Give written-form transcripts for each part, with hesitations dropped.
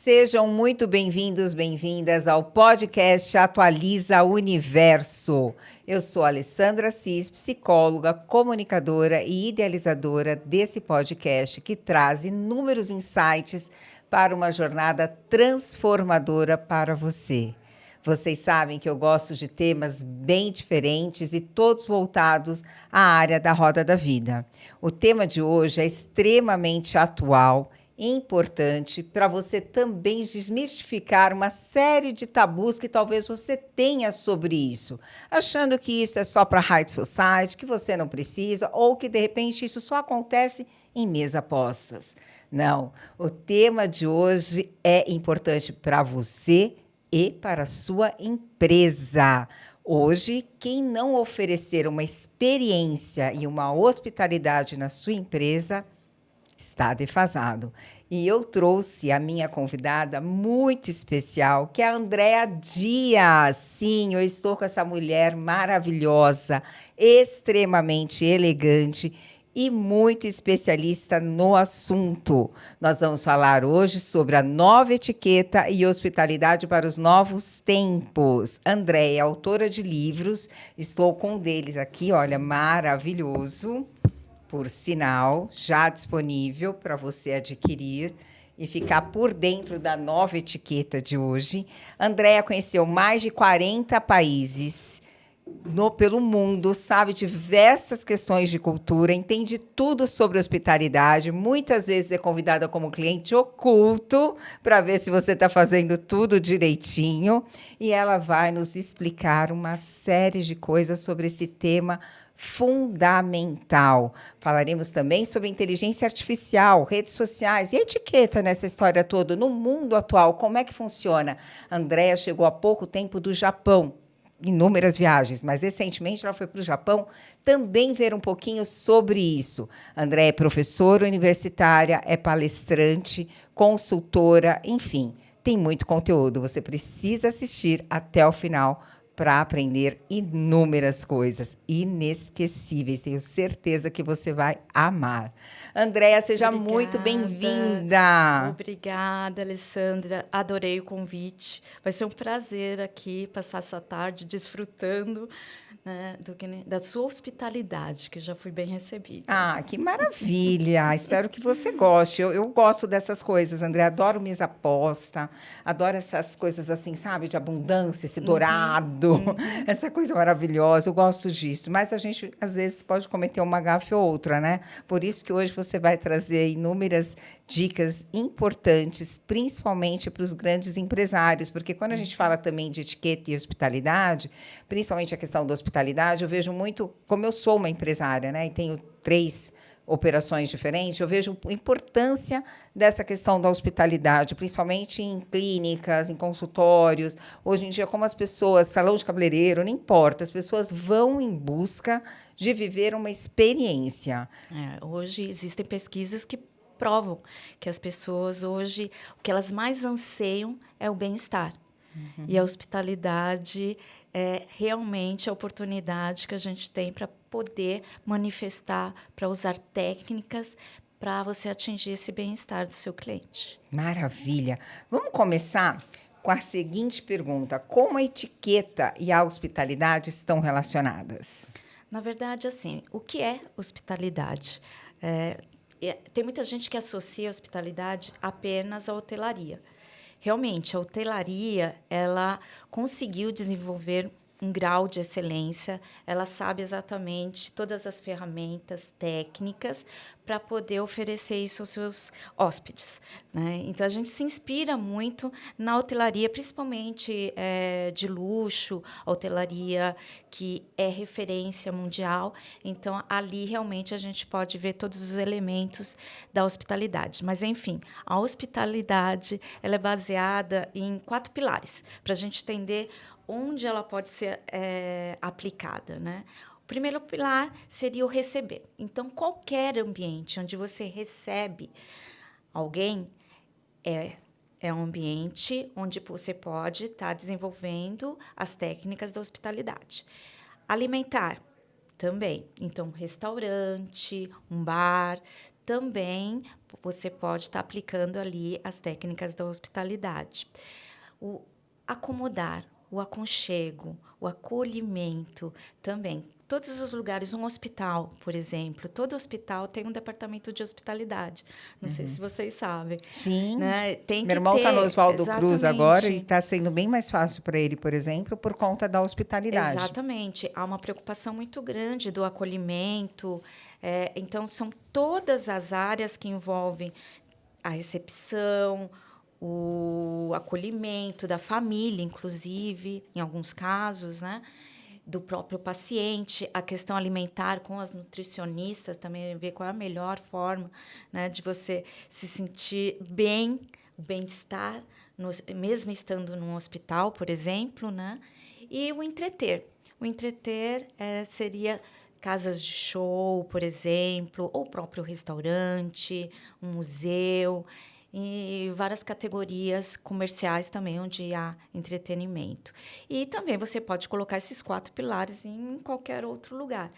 Sejam muito bem-vindos, bem-vindas ao podcast Atualiza Universo. Eu sou Alessandra Assis, psicóloga, comunicadora e idealizadora desse podcast que traz inúmeros insights para uma jornada transformadora para você. Vocês sabem que eu gosto de temas bem diferentes e todos voltados à área da roda da vida. O tema de hoje é extremamente atual, importante para você também desmistificar uma série de tabus que talvez você tenha sobre isso, achando que isso é só para high society, que você não precisa, ou que, de repente, isso só acontece em mesa apostas. Não, o tema de hoje é importante para você e para a sua empresa. Hoje, quem não oferecer uma experiência e uma hospitalidade na sua empresa está defasado. E eu trouxe a minha convidada muito especial, que é a Andréa Dias. Sim, eu estou com essa mulher maravilhosa, extremamente elegante e muito especialista no assunto. Nós vamos falar hoje sobre a nova etiqueta e hospitalidade para os novos tempos. Andréa é autora de livros, estou com um deles aqui, olha, maravilhoso, por sinal, já disponível para você adquirir e ficar por dentro da nova etiqueta de hoje. Andréa conheceu mais de 40 países pelo mundo, sabe diversas questões de cultura, entende tudo sobre hospitalidade, muitas vezes é convidada como cliente oculto para ver se você está fazendo tudo direitinho, e ela vai nos explicar uma série de coisas sobre esse tema fundamental. Falaremos também sobre inteligência artificial, redes sociais e etiqueta nessa história toda, no mundo atual, como é que funciona. Andréa chegou há pouco tempo do Japão, inúmeras viagens, mas recentemente ela foi para o Japão também ver um pouquinho sobre isso. Andréa é professora universitária, é palestrante, consultora, enfim, tem muito conteúdo. Você precisa assistir até o final para aprender inúmeras coisas inesquecíveis. Tenho certeza que você vai amar. Andréa, seja muito bem-vinda. Obrigada, Alessandra. Adorei o convite. Vai ser um prazer aqui passar essa tarde desfrutando, né, da sua hospitalidade, que já fui bem recebida. Ah, que maravilha! Espero que você goste. Eu gosto dessas coisas, André. Adoro mesa posta, adoro essas coisas assim, sabe? De abundância, esse dourado, essa coisa maravilhosa. Eu gosto disso. Mas a gente, às vezes, pode cometer uma gafe ou outra, né? Por isso que hoje você vai trazer inúmeras dicas importantes, principalmente para os grandes empresários, porque quando a gente fala também de etiqueta e hospitalidade, principalmente a questão da hospitalidade, eu vejo muito, como eu sou uma empresária, né, e tenho 3 operações diferentes, eu vejo a importância dessa questão da hospitalidade, principalmente em clínicas, em consultórios. Hoje em dia, como as pessoas, salão de cabeleireiro, não importa, as pessoas vão em busca de viver uma experiência. Hoje existem pesquisas que provam que as pessoas hoje, o que elas mais anseiam é o bem-estar. E a hospitalidade é realmente a oportunidade que a gente tem para poder manifestar, para usar técnicas para você atingir esse bem-estar do seu cliente. Maravilha. Vamos começar com a seguinte pergunta: como a etiqueta e a hospitalidade estão relacionadas? Na verdade, assim, o que é hospitalidade? Tem muita gente que associa a hospitalidade apenas à hotelaria. Realmente, a hotelaria, ela conseguiu desenvolver um grau de excelência, ela sabe exatamente todas as ferramentas técnicas para poder oferecer isso aos seus hóspedes, né? Então, a gente se inspira muito na hotelaria, principalmente de luxo, a hotelaria que é referência mundial. Então, ali, realmente, a gente pode ver todos os elementos da hospitalidade. Mas, enfim, a hospitalidade ela é baseada em 4 pilares, para a gente entender onde ela pode ser aplicada, né? O primeiro pilar seria o receber. Então, qualquer ambiente onde você recebe alguém é um ambiente onde você pode estar desenvolvendo as técnicas da hospitalidade. Alimentar Também. Então, restaurante, um bar, também você pode estar aplicando ali as técnicas da hospitalidade. O acomodar, o aconchego, o acolhimento também. Todos os lugares, um hospital, por exemplo, todo hospital tem um departamento de hospitalidade. Não sei se vocês sabem. Sim. Né? Tem Meu que irmão está no ter, Oswaldo Cruz agora e exatamente. está sendo bem mais fácil para ele, por exemplo, por conta da hospitalidade. Exatamente. Há uma preocupação muito grande do acolhimento. Então, são todas as áreas que envolvem a recepção, o acolhimento da família, inclusive, em alguns casos, né? Do próprio paciente, a questão alimentar com as nutricionistas, também ver qual é a melhor forma, né, de você se sentir bem, o bem-estar, mesmo estando num hospital, por exemplo, né? E o entreter. O entreter seria casas de show, por exemplo, ou o próprio restaurante, um museu, e várias categorias comerciais também, onde há entretenimento. E também você pode colocar esses 4 pilares em qualquer outro lugar.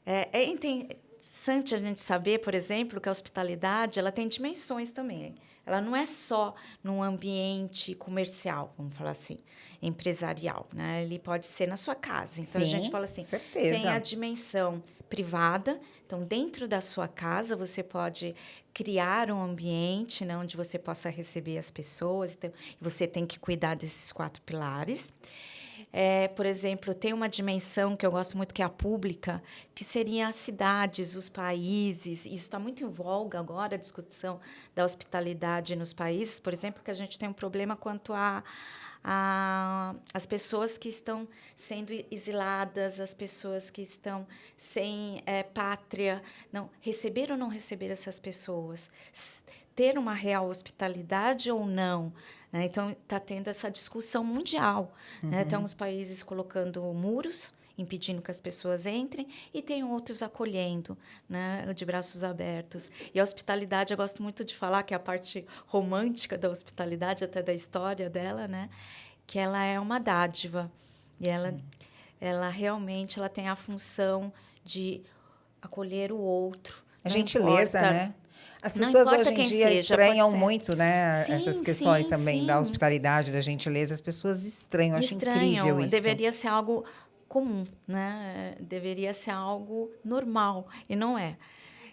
É interessante a gente saber, por exemplo, que a hospitalidade ela tem dimensões também. Ela não é só num ambiente comercial, vamos falar assim, empresarial, né? Ele pode ser na sua casa. Então, Sim, a gente fala assim, certeza. tem a dimensão privada. Então, dentro da sua casa, você pode criar um ambiente, né, onde você possa receber as pessoas. Então, você tem que cuidar desses 4 pilares. Por exemplo, tem uma dimensão que eu gosto muito, que é a pública, que seria as cidades, os países. Isso está muito em voga agora, a discussão da hospitalidade nos países. Por exemplo, que a gente tem um problema quanto as pessoas que estão sendo exiladas, as pessoas que estão sem pátria. Não, receber ou não receber essas pessoas? Ter uma real hospitalidade ou não? Né? Então, está tendo essa discussão mundial. Né? Tem uns países colocando muros, impedindo que as pessoas entrem, e tem outros acolhendo, né, de braços abertos. E a hospitalidade, eu gosto muito de falar, que é a parte romântica da hospitalidade, até da história dela, né, que ela é uma dádiva. E ela realmente ela tem a função de acolher o outro. A Não gentileza, importa, né? As não pessoas importa hoje em quem dia seja, pode estranham ser. muito, né? Sim, Essas questões sim, também da sim. hospitalidade, da gentileza. As pessoas estranham, eu acho incrível Estranham, isso. deveria ser algo comum, né? Deveria ser algo normal, e não é.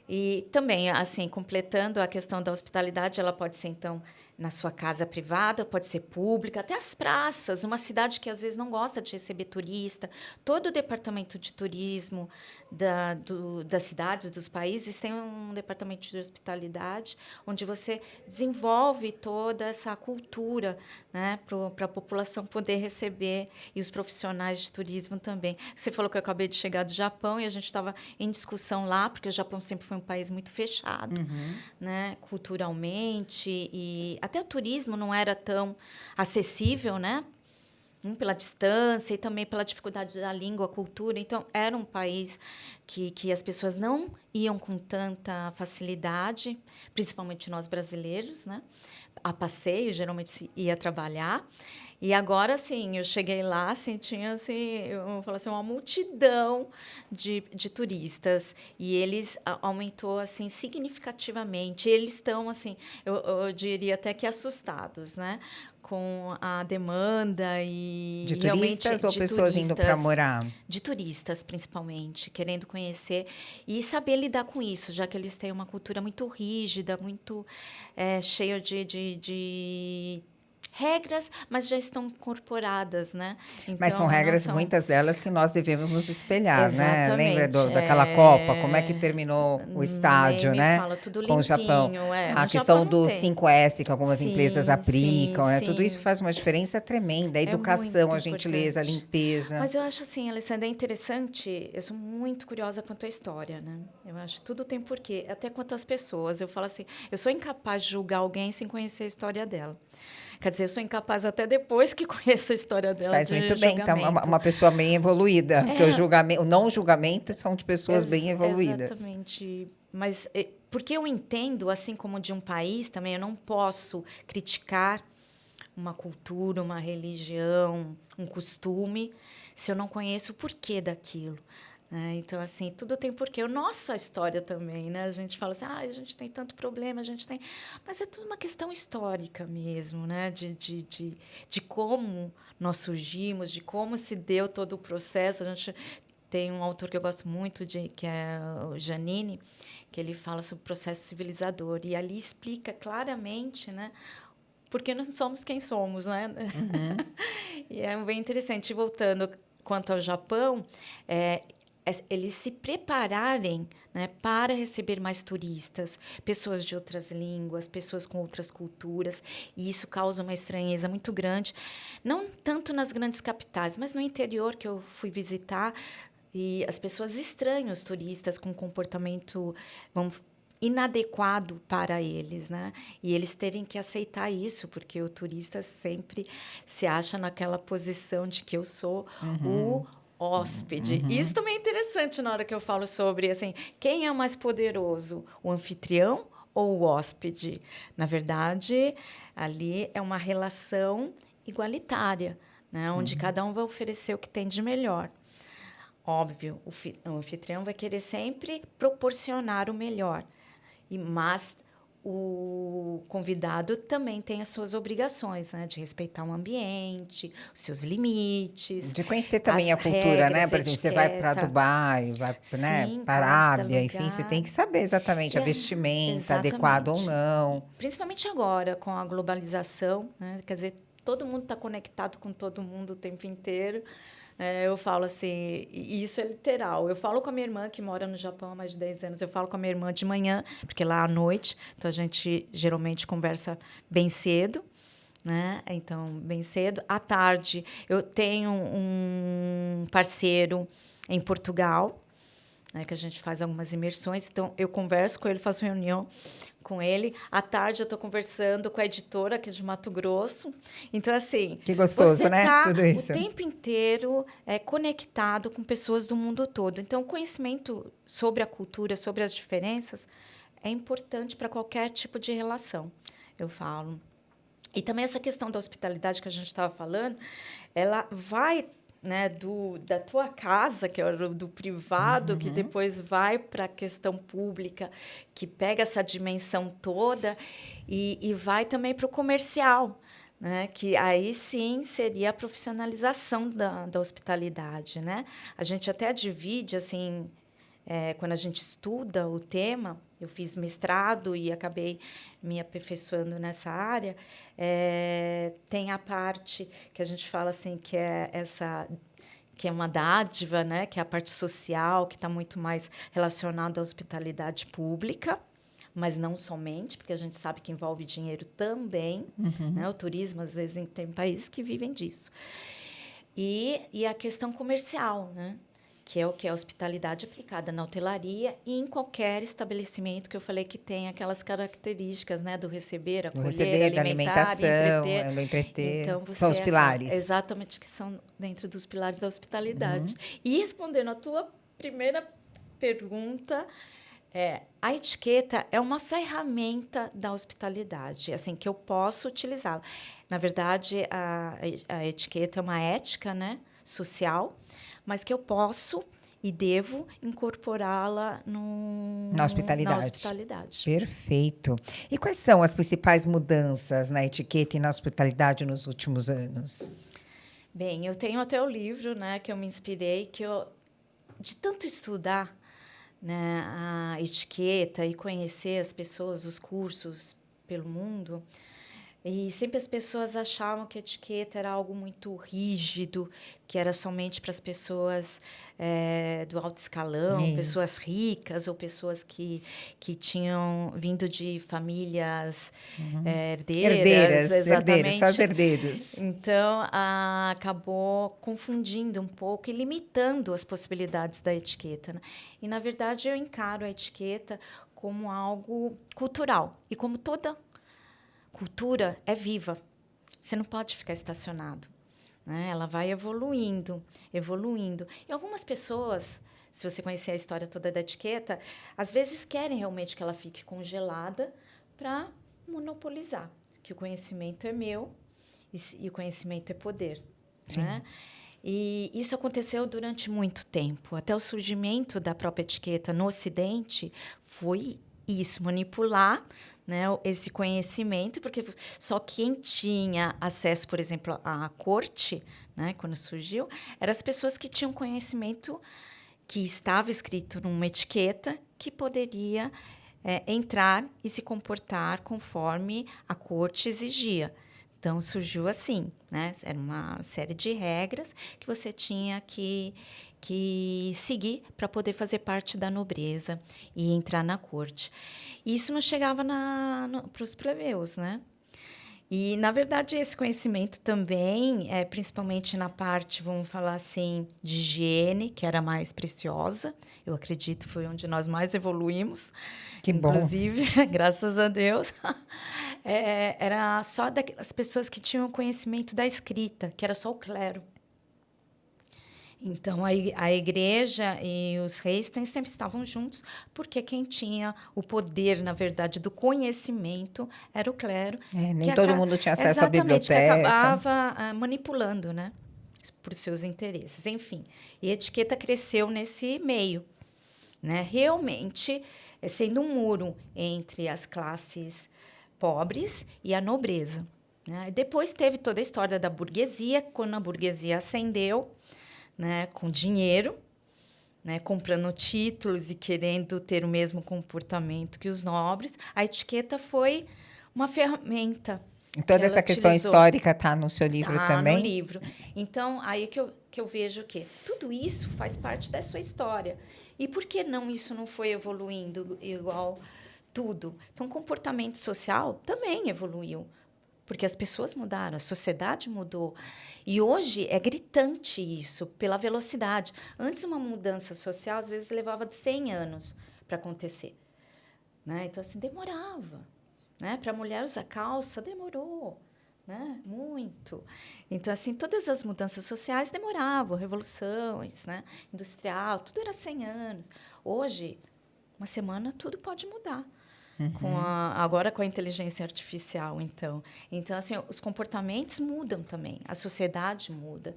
E também, assim, completando a questão da hospitalidade, ela pode ser, então, na sua casa privada, pode ser pública, até as praças, uma cidade que às vezes não gosta de receber turista. Todo o departamento de turismo das cidades, dos países, tem um departamento de hospitalidade, onde você desenvolve toda essa cultura, né, para a população poder receber, e os profissionais de turismo também. Você falou que eu acabei de chegar do Japão e a gente estava em discussão lá, porque o Japão sempre foi um país muito fechado, né, culturalmente, e até o turismo não era tão acessível, né? Pela distância e também pela dificuldade da língua, a cultura. Então, era um país que as pessoas não iam com tanta facilidade, principalmente nós brasileiros, né? A passeio, geralmente se ia trabalhar. E agora, assim, eu cheguei lá, assim, tinha, assim, eu falo assim, uma multidão de turistas. E eles aumentou, assim, significativamente. Eles estão, assim, eu diria até que assustados, né? Com a demanda e De realmente turistas ou de pessoas indo para turistas, morar? de turistas, principalmente, querendo conhecer e saber lidar com isso, já que eles têm uma cultura muito rígida, muito cheia de regras, mas já estão incorporadas, né? Mas Então, são a regras, noção... muitas delas, que nós devemos nos espelhar, né? Lembra Exatamente. daquela Copa? Como é que terminou o Nem estádio, me né? fala, tudo Com o Japão. limpinho. A No Japão questão não do tem. 5S, que algumas empresas Sim, sim, aplicam, né? Tudo isso sim. faz uma diferença tremenda. A É educação, muito a gentileza, a importante. limpeza. Mas eu acho assim, Alessandra, é interessante. Eu sou muito curiosa quanto à história, né? Eu acho que tudo tem porquê, até quanto às pessoas. Eu falo assim, eu sou incapaz de julgar alguém sem conhecer a história dela. Quer dizer, eu sou incapaz até depois que conheço a história dela Faz de muito bem, então, julgamento. uma pessoa bem evoluída, porque o julgamento, o não julgamento são de pessoas bem evoluídas. Exatamente. Mas porque eu entendo, assim como de um país também, eu não posso criticar uma cultura, uma religião, um costume, se eu não conheço o porquê daquilo. Então, assim, tudo tem porquê. A nossa história também, né? A gente fala assim, a gente tem tanto problema, a gente tem... Mas é tudo uma questão histórica mesmo, né? De como nós surgimos, de como se deu todo o processo. A gente tem um autor que eu gosto muito, que é o Giannini, que ele fala sobre o processo civilizador. E ali explica claramente, né? Porque nós somos quem somos, né? E é bem interessante. Voltando quanto ao Japão, eles se prepararem, né, para receber mais turistas, pessoas de outras línguas, pessoas com outras culturas, e isso causa uma estranheza muito grande, não tanto nas grandes capitais, mas no interior que eu fui visitar, e as pessoas estranham os turistas com comportamento, inadequado para eles, né? E eles terem que aceitar isso, porque o turista sempre se acha naquela posição de que eu sou o hóspede. Isso também é interessante na hora que eu falo sobre assim, quem é mais poderoso, o anfitrião ou o hóspede? Na verdade, ali é uma relação igualitária, né? Onde cada um vai oferecer o que tem de melhor. Óbvio, o anfitrião vai querer sempre proporcionar o melhor, mas o convidado também tem as suas obrigações, né? De respeitar o ambiente, os seus limites. De conhecer também a cultura, né? Por exemplo, você vai para Dubai, vai para a Arábia, enfim, você tem que saber exatamente a vestimenta adequada ou não. Principalmente agora, com a globalização, né? Quer dizer, todo mundo está conectado com todo mundo o tempo inteiro. Eu falo assim, e isso é literal. Eu falo com a minha irmã, que mora no Japão há mais de 10 anos. Eu falo com a minha irmã de manhã, porque lá à noite, então a gente geralmente conversa bem cedo, né? Então, bem cedo. À tarde, eu tenho um parceiro em Portugal, né, que a gente faz algumas imersões. Então, eu converso com ele, faço reunião com ele. À tarde, eu estou conversando com a editora aqui de Mato Grosso. Então, assim... Que gostoso, você né? Tá tudo isso. O tempo inteiro conectado com pessoas do mundo todo. Então, o conhecimento sobre a cultura, sobre as diferenças, é importante para qualquer tipo de relação, eu falo. E também essa questão da hospitalidade que a gente estava falando, ela vai... né, da tua casa, que é do privado, que depois vai para a questão pública, que pega essa dimensão toda e vai também para o comercial, né, que aí sim seria a profissionalização da hospitalidade, né? A gente até divide, assim, quando a gente estuda o tema, eu fiz mestrado e acabei me aperfeiçoando nessa área, tem a parte que a gente fala assim, que é uma dádiva, né? Que é a parte social, que está muito mais relacionada à hospitalidade pública, mas não somente, porque a gente sabe que envolve dinheiro também. Né? O turismo, às vezes, tem países que vivem disso. E a questão comercial, né? Que é o que é a hospitalidade aplicada na hotelaria e em qualquer estabelecimento que eu falei que tem aquelas características, né, do receber, acolher, da alimentação, entreter. Então, são os pilares. Exatamente, que são dentro dos pilares da hospitalidade. E respondendo a tua primeira pergunta, a etiqueta é uma ferramenta da hospitalidade, assim, que eu posso utilizá-la. Na verdade, a etiqueta é uma ética, né, social, mas que eu posso e devo incorporá-la na hospitalidade. Perfeito. E quais são as principais mudanças na etiqueta e na hospitalidade nos últimos anos? Bem, eu tenho até o livro, né, que eu me inspirei, de tanto estudar, né, a etiqueta e conhecer as pessoas, os cursos pelo mundo. E sempre as pessoas achavam que a etiqueta era algo muito rígido, que era somente para as pessoas do alto escalão, pessoas ricas ou pessoas que tinham vindo de famílias herdeiras. Exatamente. Só os herdeiros. Então, acabou confundindo um pouco e limitando as possibilidades da etiqueta. Né? E, na verdade, eu encaro a etiqueta como algo cultural. E como toda cultura é viva. Você não pode ficar estacionado. Né? Ela vai evoluindo. E algumas pessoas, se você conhecer a história toda da etiqueta, às vezes querem realmente que ela fique congelada para monopolizar. Que o conhecimento é meu e o conhecimento é poder. Né? E isso aconteceu durante muito tempo. Até o surgimento da própria etiqueta no Ocidente foi isso, manipular, né, esse conhecimento, porque só quem tinha acesso, por exemplo, à corte, né, quando surgiu, eram as pessoas que tinham conhecimento que estava escrito numa etiqueta que poderia entrar e se comportar conforme a corte exigia. Então, surgiu assim, né? Era uma série de regras que você tinha que seguir para poder fazer parte da nobreza e entrar na corte. E isso não chegava para os plebeus, né? E, na verdade, esse conhecimento também, principalmente na parte, vamos falar assim, de higiene, que era mais preciosa, eu acredito foi onde nós mais evoluímos. Que bom. Inclusive, graças a Deus, era só das pessoas que tinham conhecimento da escrita, que era só o clero. Então, a igreja e os reis sempre estavam juntos, porque quem tinha o poder, na verdade, do conhecimento era o clero. Nem todo mundo tinha acesso à biblioteca. Que acabava manipulando, né, por seus interesses. Enfim, e a etiqueta cresceu nesse meio, né, realmente sendo um muro entre as classes pobres e a nobreza, né? Depois teve toda a história da burguesia, quando a burguesia ascendeu, né, com dinheiro, né, comprando títulos e querendo ter o mesmo comportamento que os nobres, a etiqueta foi uma ferramenta. E toda essa questão histórica está no seu livro também? No livro. Então, aí que eu vejo que tudo isso faz parte da sua história. E por que não isso não foi evoluindo igual tudo? Então, o comportamento social também evoluiu. Porque as pessoas mudaram, a sociedade mudou. E hoje é gritante isso, pela velocidade. Antes, uma mudança social, às vezes, levava 100 anos para acontecer, né? Então, assim, demorava. Né? Para a mulher usar calça, demorou, né? Muito. Então, assim, todas as mudanças sociais demoravam, revoluções, né? Industrial, tudo era 100 anos. Hoje, uma semana, tudo pode mudar. Agora com a inteligência artificial, então. Então, assim, os comportamentos mudam também, a sociedade muda.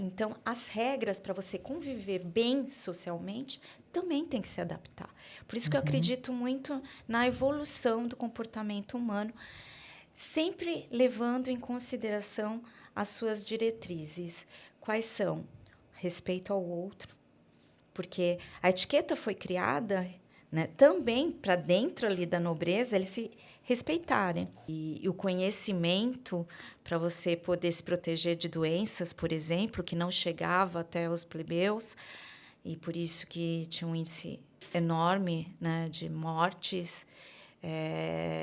Então, as regras para você conviver bem socialmente também tem que se adaptar. Por isso que eu acredito muito na evolução do comportamento humano, sempre levando em consideração as suas diretrizes. Quais são? Respeito ao outro, porque a etiqueta foi criada, né, também para dentro ali da nobreza, eles se respeitarem. E o conhecimento para você poder se proteger de doenças, por exemplo, que não chegava até os plebeus, e por isso que tinha um índice enorme, né, de mortes.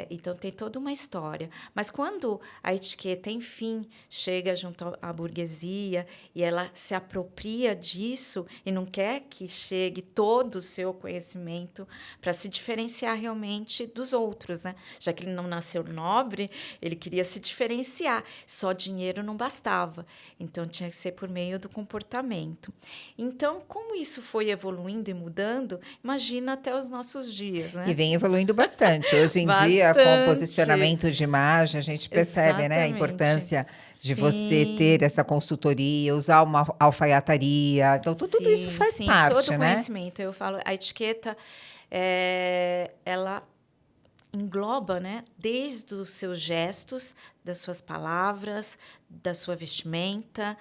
Então, tem toda uma história. Mas quando a etiqueta, enfim, chega junto à burguesia e ela se apropria disso e não quer que chegue todo o seu conhecimento para se diferenciar realmente dos outros, né? Já que ele não nasceu nobre, ele queria se diferenciar. Só dinheiro não bastava. Então, tinha que ser por meio do comportamento. Então, como isso foi evoluindo e mudando, imagina até os nossos dias, né? E vem evoluindo bastante. Hoje em dia, com o posicionamento de imagem, a gente percebe, né, a importância de você ter essa consultoria, usar uma alfaiataria. Então, tudo isso faz parte, todo né? conhecimento. Eu falo, a etiqueta, ela engloba, né, desde os seus gestos, das suas palavras, da sua vestimenta.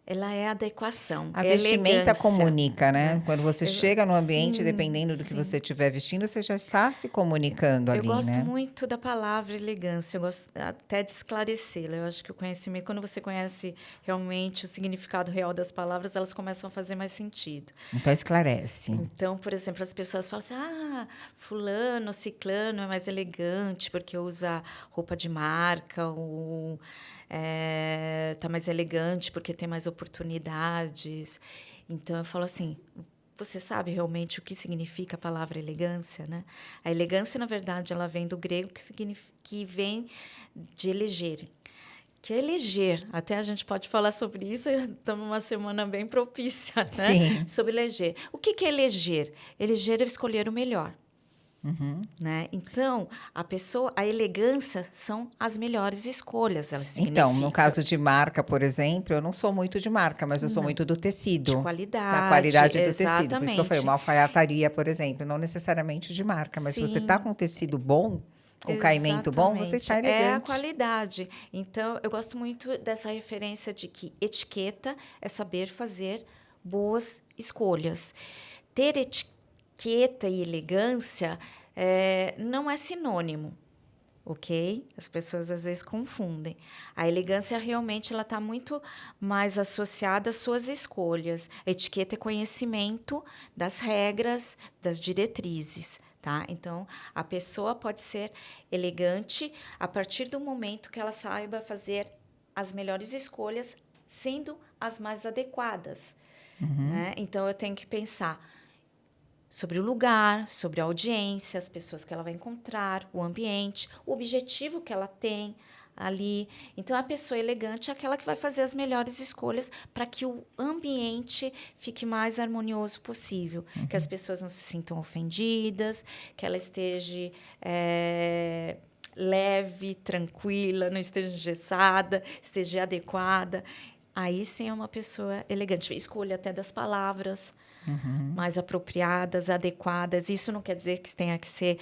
Ela é adequação. A vestimenta elegância. Comunica, né? Quando você chega no ambiente, dependendo do que você estiver vestindo, você já está se comunicando ali, né? Eu gosto muito da palavra elegância, eu gosto até de esclarecê-la. Eu acho que o conhecimento, quando você conhece realmente o significado real das palavras, elas começam a fazer mais sentido. Então, esclarece. Então, por exemplo, as pessoas falam assim, fulano, ciclano é mais elegante porque usa roupa de marca, ou tá mais elegante porque tem mais oportunidades. Então, eu falo assim, você sabe realmente o que significa a palavra elegância, né? A elegância, na verdade, ela vem do grego que vem de eleger. Que é eleger. Até a gente pode falar sobre isso, estamos numa semana bem propícia, né? Sim. Sobre eleger. O que é eleger? Eleger é escolher o melhor. Né? Então, a elegância são as melhores escolhas. Elas Então, no significam caso de marca, por exemplo, eu não sou muito de marca, mas eu sou muito do de tecido, da qualidade, qualidade do tecido. Por isso que eu falei, exatamente. uma alfaiataria, por exemplo, não necessariamente de marca, mas se você está Sim, com tecido bom, com caimento bom, você exatamente. está É a elegante. qualidade. Então, eu gosto muito dessa referência de que etiqueta é saber fazer boas escolhas. Ter etiqueta e elegância não é sinônimo, ok? As pessoas às vezes confundem. A elegância realmente ela está muito mais associada às suas escolhas. A etiqueta é conhecimento das regras, das diretrizes. Tá? Então, a pessoa pode ser elegante a partir do momento que ela saiba fazer as melhores escolhas, sendo as mais adequadas. Né? Então, eu tenho que pensar sobre o lugar, sobre a audiência, as pessoas que ela vai encontrar, o ambiente, o objetivo que ela tem ali. Então, a pessoa elegante é aquela que vai fazer as melhores escolhas para que o ambiente fique mais harmonioso possível, que as pessoas não se sintam ofendidas, que ela esteja leve, tranquila, não esteja engessada, esteja adequada. Aí sim é uma pessoa elegante. Escolha até das palavras mais apropriadas, adequadas. Isso não quer dizer que tenha que ser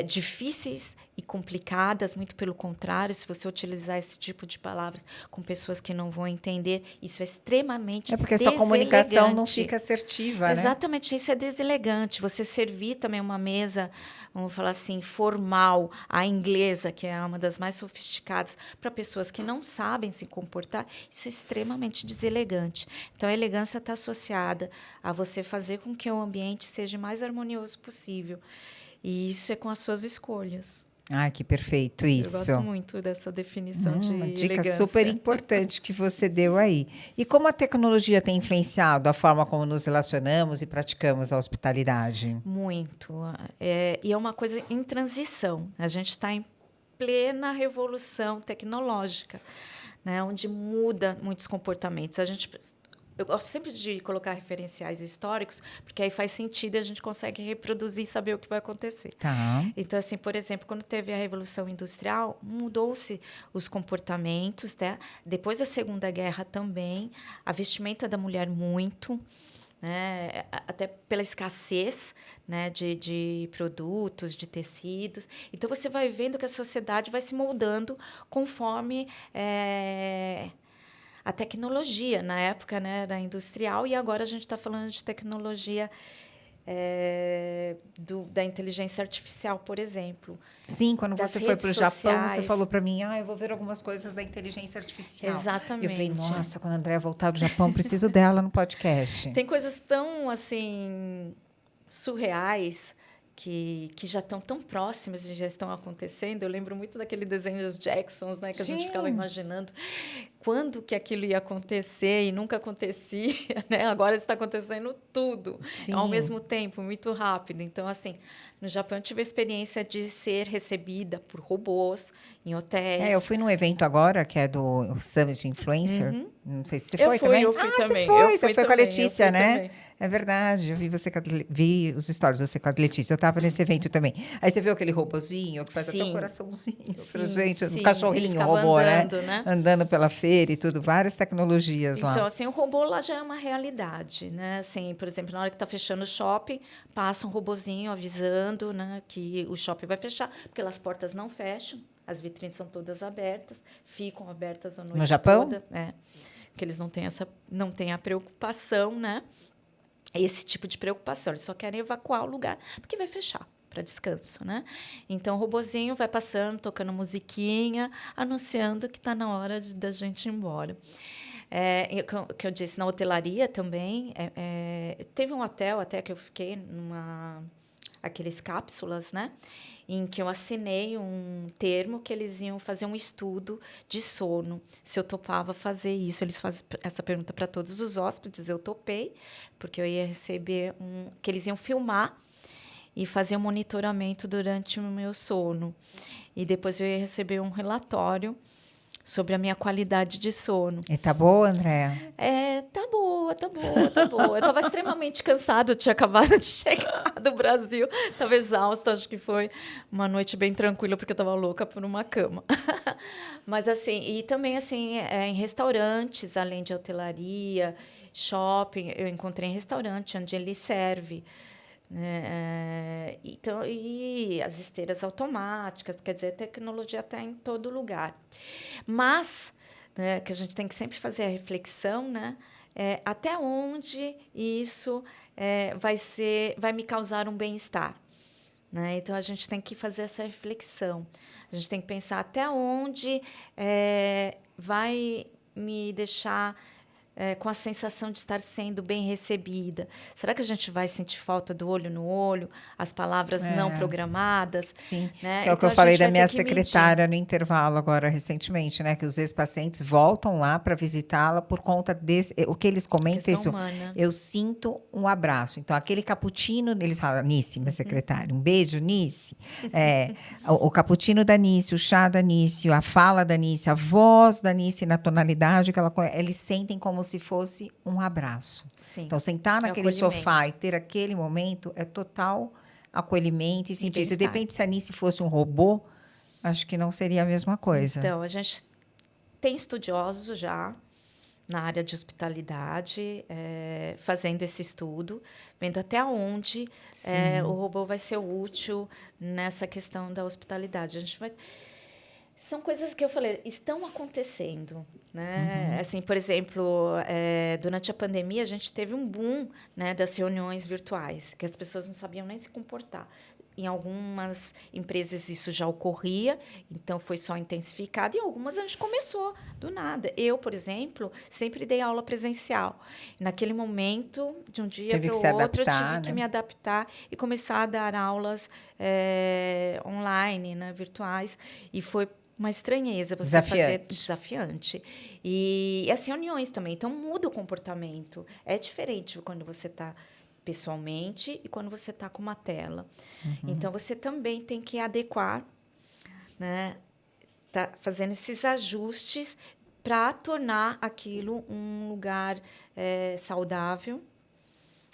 difíceis e complicadas, muito pelo contrário, se você utilizar esse tipo de palavras com pessoas que não vão entender, isso é extremamente É porque a sua deselegante. comunicação não fica assertiva, né? Exatamente, isso é deselegante. Você servir também uma mesa, vamos falar assim, formal, a inglesa, que é uma das mais sofisticadas, para pessoas que não sabem se comportar, isso é extremamente deselegante. Então, a elegância está associada a você fazer com que o ambiente seja o mais harmonioso possível. E isso é com as suas escolhas. Ah, que perfeito Eu gosto isso. muito dessa definição de Uma dica super elegância. importante que você deu aí. E como a tecnologia tem influenciado a forma como nos relacionamos e praticamos a hospitalidade? Muito. E é uma coisa em transição. A gente está em plena revolução tecnológica, né, onde muda muitos comportamentos. Eu gosto sempre de colocar referenciais históricos, porque aí faz sentido e a gente consegue reproduzir e saber o que vai acontecer. Tá. Então, assim, por exemplo, quando teve a Revolução Industrial, mudou-se os comportamentos, né? Depois da Segunda Guerra também, a vestimenta da mulher muito, né? Até pela escassez, né? de produtos, de tecidos. Então, você vai vendo que a sociedade vai se moldando conforme a tecnologia. Na época, né, era industrial, e agora a gente está falando de tecnologia da inteligência artificial, por exemplo. Sim, quando Das você foi redes para o Japão, você sociais. falou para mim, eu vou ver algumas coisas da inteligência artificial. Exatamente. E eu falei, nossa, quando a Andréa voltar do Japão, preciso dela no podcast. Tem coisas tão, assim, surreais que já estão tão próximas e já estão acontecendo. Eu lembro muito daquele desenho dos Jacksons, né, que a gente ficava imaginando quando que aquilo ia acontecer e nunca acontecia, né? Agora está acontecendo tudo ao mesmo tempo, muito rápido. Então, assim, no Japão eu tive a experiência de ser recebida por robôs em hotéis. Eu fui num evento agora, que é do Summit Influencer. Não sei se você foi Eu fui também. também. Você foi com a Letícia, né? Também. É verdade, eu vi você vi os stories você com a Letícia. Eu estava nesse evento também. Aí você viu aquele robozinho que faz até um coraçãozinho pra gente, um cachorrinho, um robô, andando, né? Andando pela feira e tudo, várias tecnologias lá. Então, assim, o robô lá já é uma realidade, né? Assim, por exemplo, na hora que está fechando o shopping, passa um robozinho avisando, né, que o shopping vai fechar, porque as portas não fecham, as vitrines são todas abertas, ficam abertas a noite no Japão? toda, porque eles não têm a preocupação, né? Esse tipo de preocupação, eles só querem evacuar o lugar, porque vai fechar para descanso, né? Então, o robozinho vai passando, tocando musiquinha, anunciando que está na hora da gente ir embora. Que eu disse, na hotelaria também, teve um hotel até que eu fiquei aqueles cápsulas, né? Em que eu assinei um termo que eles iam fazer um estudo de sono, se eu topava fazer isso. Eles fazem essa pergunta para todos os hóspedes, eu topei, porque eu ia receber que eles iam filmar e fazer um monitoramento durante o meu sono. E depois eu ia receber um relatório sobre a minha qualidade de sono. E tá boa, Andréa? Tá boa, tá boa, tá boa. Eu estava extremamente cansada, eu tinha acabado de chegar do Brasil, estava exausta, acho que foi uma noite bem tranquila, porque eu estava louca por uma cama. Mas, assim, e também, assim, em restaurantes, além de hotelaria, shopping, eu encontrei em restaurante onde ele serve, né? Então, e as esteiras automáticas, quer dizer, a tecnologia está em todo lugar. Mas, né, que a gente tem que sempre fazer a reflexão, né? Até onde isso vai me causar um bem-estar, né? Então, a gente tem que fazer essa reflexão. A gente tem que pensar até onde vai me deixar com a sensação de estar sendo bem recebida. Será que a gente vai sentir falta do olho no olho, as palavras não programadas? Sim, né? que é o que Então, eu falei da vai minha ter que secretária medir. no intervalo agora, recentemente, né? Que os ex-pacientes voltam lá para visitá-la por conta desse... O que eles comentam é Questão isso, humana. eu sinto um abraço. Então, aquele cappuccino, eles falam, Nice, minha secretária, um beijo, Nice. O cappuccino da Nice, o chá da Nice, a fala da Nice, a voz da Nice na tonalidade que eles sentem como se fosse um abraço. Sim. Então, sentar naquele Acolhimento. sofá e ter aquele momento é total acolhimento e sentir. Se de bem-estar. repente se a Nice fosse um robô, acho que não seria a mesma coisa. Então, a gente tem estudiosos já na área de hospitalidade fazendo esse estudo, vendo até onde o robô vai ser útil nessa questão da hospitalidade. A gente vai... São coisas que eu falei, estão acontecendo, né? Assim, por exemplo, durante a pandemia, a gente teve um boom, né, das reuniões virtuais, que as pessoas não sabiam nem se comportar. Em algumas empresas isso já ocorria, então foi só intensificado, e em algumas a gente começou do nada. Eu, por exemplo, sempre dei aula presencial. Naquele momento, de um dia para o outro, eu tive que me adaptar e começar a dar aulas online, né, virtuais, e foi uma estranheza você fazer desafiante. E as reuniões também. Então, muda o comportamento. É diferente quando você está pessoalmente e quando você está com uma tela. Então, você também tem que adequar, né? Tá fazendo esses ajustes para tornar aquilo um lugar saudável,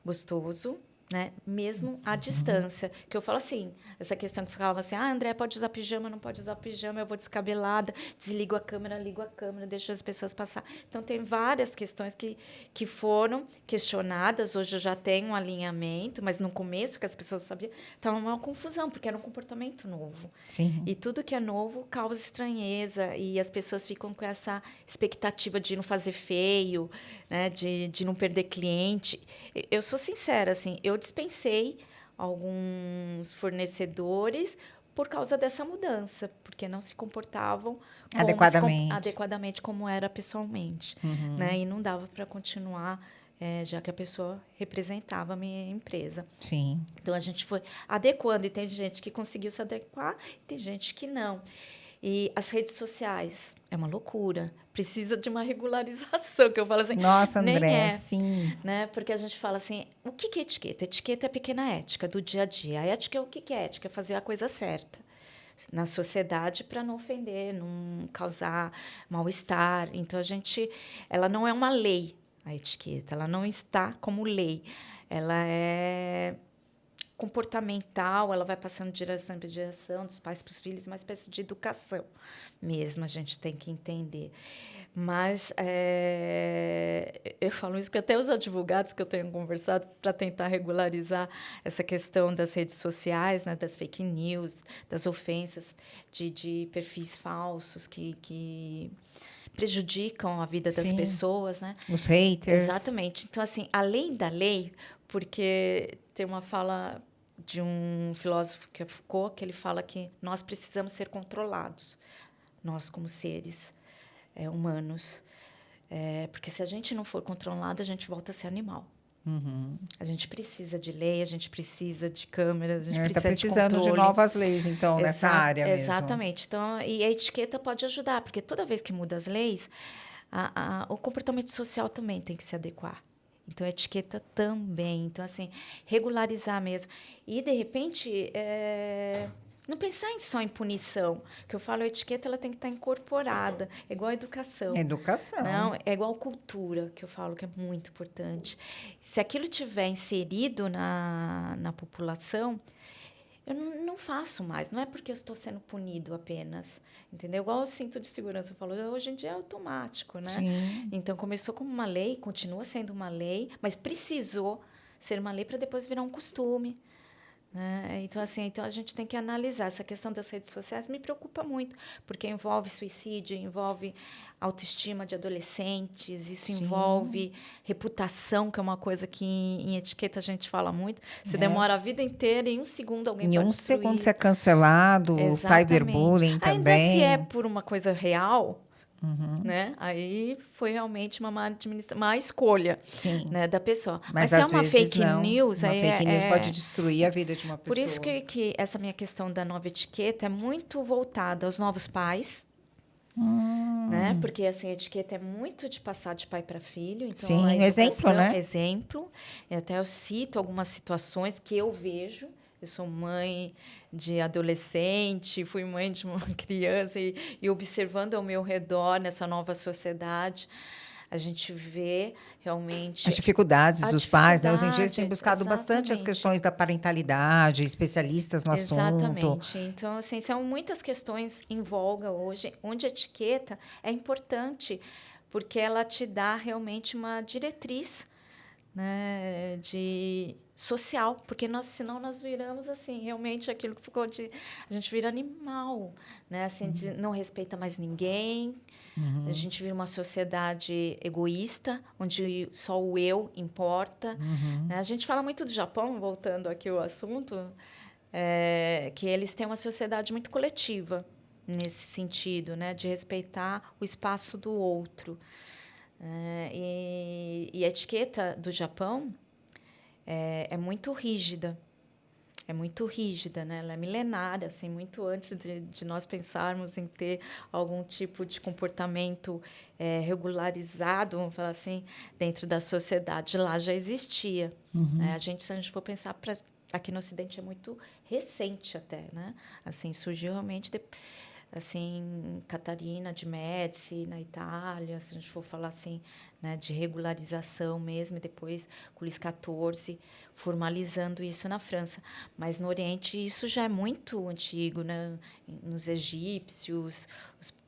gostoso, né? Mesmo à distância. Que eu falo assim, essa questão que ficava assim, André, pode usar pijama, não pode usar pijama, eu vou descabelada, desligo a câmera, ligo a câmera, deixo as pessoas passar. Então, tem várias questões que foram questionadas, hoje eu já tenho um alinhamento, mas no começo, que as pessoas sabiam, estava uma confusão, porque era um comportamento novo. Sim. E tudo que é novo causa estranheza, e as pessoas ficam com essa expectativa de não fazer feio, né? De não perder cliente. Eu sou sincera, assim, eu dispensei alguns fornecedores por causa dessa mudança, porque não se comportavam adequadamente como era pessoalmente, né? E não dava para continuar, já que a pessoa representava a minha empresa. Sim. Então, a gente foi adequando, e tem gente que conseguiu se adequar, e tem gente que não. E as redes sociais é uma loucura. Precisa de uma regularização, que eu falo assim. Nossa, André, nem sim. Né? Porque a gente fala assim, o que é etiqueta? Etiqueta é a pequena ética do dia a dia. A ética é o que é ética? É fazer a coisa certa na sociedade para não ofender, não causar mal-estar. Então, ela não é uma lei, a etiqueta. Ela não está como lei. Ela é comportamental, ela vai passando de geração para geração, dos pais para os filhos, uma espécie de educação mesmo, a gente tem que entender. Mas eu falo isso que até os advogados que eu tenho conversado para tentar regularizar essa questão das redes sociais, né, das fake news, das ofensas, de perfis falsos que prejudicam a vida das pessoas, né? Os haters. Exatamente. Então, assim, além da lei, porque tem uma fala de um filósofo que é Foucault, que ele fala que nós precisamos ser controlados, nós como seres humanos. Porque se a gente não for controlado, a gente volta a ser animal. A gente precisa de lei, a gente precisa de câmeras, a gente precisa de controle. Está precisando de novas leis, então, nessa área mesmo. Exatamente. Então, e a etiqueta pode ajudar, porque toda vez que muda as leis, o comportamento social também tem que se adequar. Então, etiqueta também. Então, assim, regularizar mesmo. E, de repente, não pensar só em punição. Que eu falo, a etiqueta ela tem que estar incorporada. É igual a educação. Educação. Não, é igual cultura, que eu falo que é muito importante. Se aquilo tiver inserido na população, eu não faço mais. Não é porque eu estou sendo punido apenas, entendeu? Igual o cinto de segurança, eu falo, hoje em dia é automático, né? Sim. Então, começou como uma lei, continua sendo uma lei, mas precisou ser uma lei para depois virar um costume. Né? Então, assim, então a gente tem que analisar. Essa questão das redes sociais me preocupa muito, porque envolve suicídio, envolve autoestima de adolescentes, isso Sim. envolve reputação, que é uma coisa que em etiqueta a gente fala muito. Você É. demora a vida inteira, em um segundo alguém Em pode um destruir. segundo você é cancelado, o Exatamente. cyberbullying Ainda também. se é por uma coisa real, né? Aí foi realmente uma escolha, Sim. né, da pessoa. Mas se é às uma vezes fake não. news, Uma aí fake news pode destruir a vida de uma pessoa. por isso que essa minha questão da nova etiqueta é muito voltada aos novos pais, né? Porque assim, a etiqueta é muito de passar de pai para filho. Então, Sim, a exemplo, né? Exemplo. E até eu cito algumas situações que eu vejo. Eu sou mãe de adolescente, fui mãe de uma criança e observando ao meu redor nessa nova sociedade, a gente vê realmente as dificuldades dos pais, né? Hoje em dia eles têm buscado bastante as exatamente. questões da parentalidade, especialistas no assunto. Exatamente. Então, assim, são muitas questões em voga hoje, onde a etiqueta é importante, porque ela te dá realmente uma diretriz, né, de social, porque senão nós viramos assim, realmente aquilo que ficou a gente vira animal, né, assim, não respeita mais ninguém. A gente vira uma sociedade egoísta, onde só o eu importa. Né? A gente fala muito do Japão, voltando aqui ao assunto, que eles têm uma sociedade muito coletiva nesse sentido, né, de respeitar o espaço do outro. E a etiqueta do Japão é muito rígida. É muito rígida, né? Ela é milenária, assim, muito antes de nós pensarmos em ter algum tipo de comportamento regularizado, vamos falar assim, dentro da sociedade. Lá já existia. Né? Se a gente for pensar aqui no Ocidente, é muito recente até, né? Assim, surgiu realmente assim, Catarina de Médici na Itália, se a gente for falar assim, né, de regularização mesmo, e depois com Luís XIV formalizando isso na França. Mas no Oriente isso já é muito antigo, né? Nos egípcios,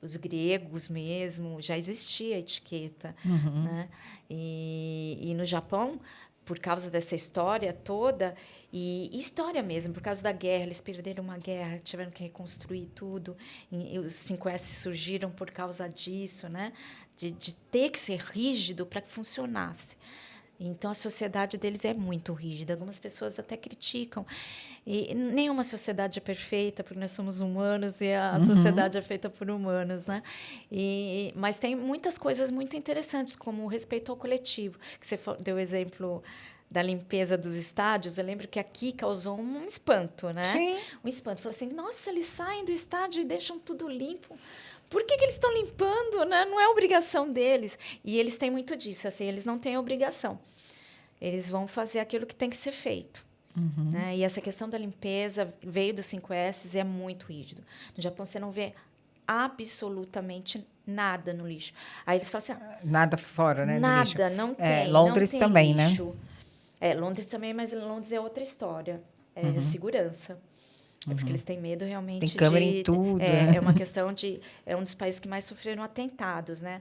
os gregos mesmo, já existia a etiqueta. Né? E no Japão, por causa dessa história toda, e história mesmo, por causa da guerra, eles perderam uma guerra, tiveram que reconstruir tudo, e os 5S surgiram por causa disso, né? De ter que ser rígido para que funcionasse. Então, a sociedade deles é muito rígida. Algumas pessoas até criticam. E nenhuma sociedade é perfeita, porque nós somos humanos e a sociedade é feita por humanos, né? Mas tem muitas coisas muito interessantes, como o respeito ao coletivo, que você deu o exemplo da limpeza dos estádios. Eu lembro que aqui causou um espanto, né? Sim. Um espanto. Falou assim, nossa, eles saem do estádio e deixam tudo limpo. Por que eles estão limpando? Né? Não é obrigação deles. E eles têm muito disso, assim, eles não têm obrigação. Eles vão fazer aquilo que tem que ser feito. Né? E essa questão da limpeza veio dos 5S, é muito rígido. No Japão, você não vê absolutamente nada no lixo. Aí eles fazem nada fora, né? Nada, do lixo. não tem. Londres não tem também, lixo. né? Londres também, mas Londres é outra história. É segurança. É porque eles têm medo realmente Tem câmera em tudo. É uma questão de... É um dos países que mais sofreram atentados, né?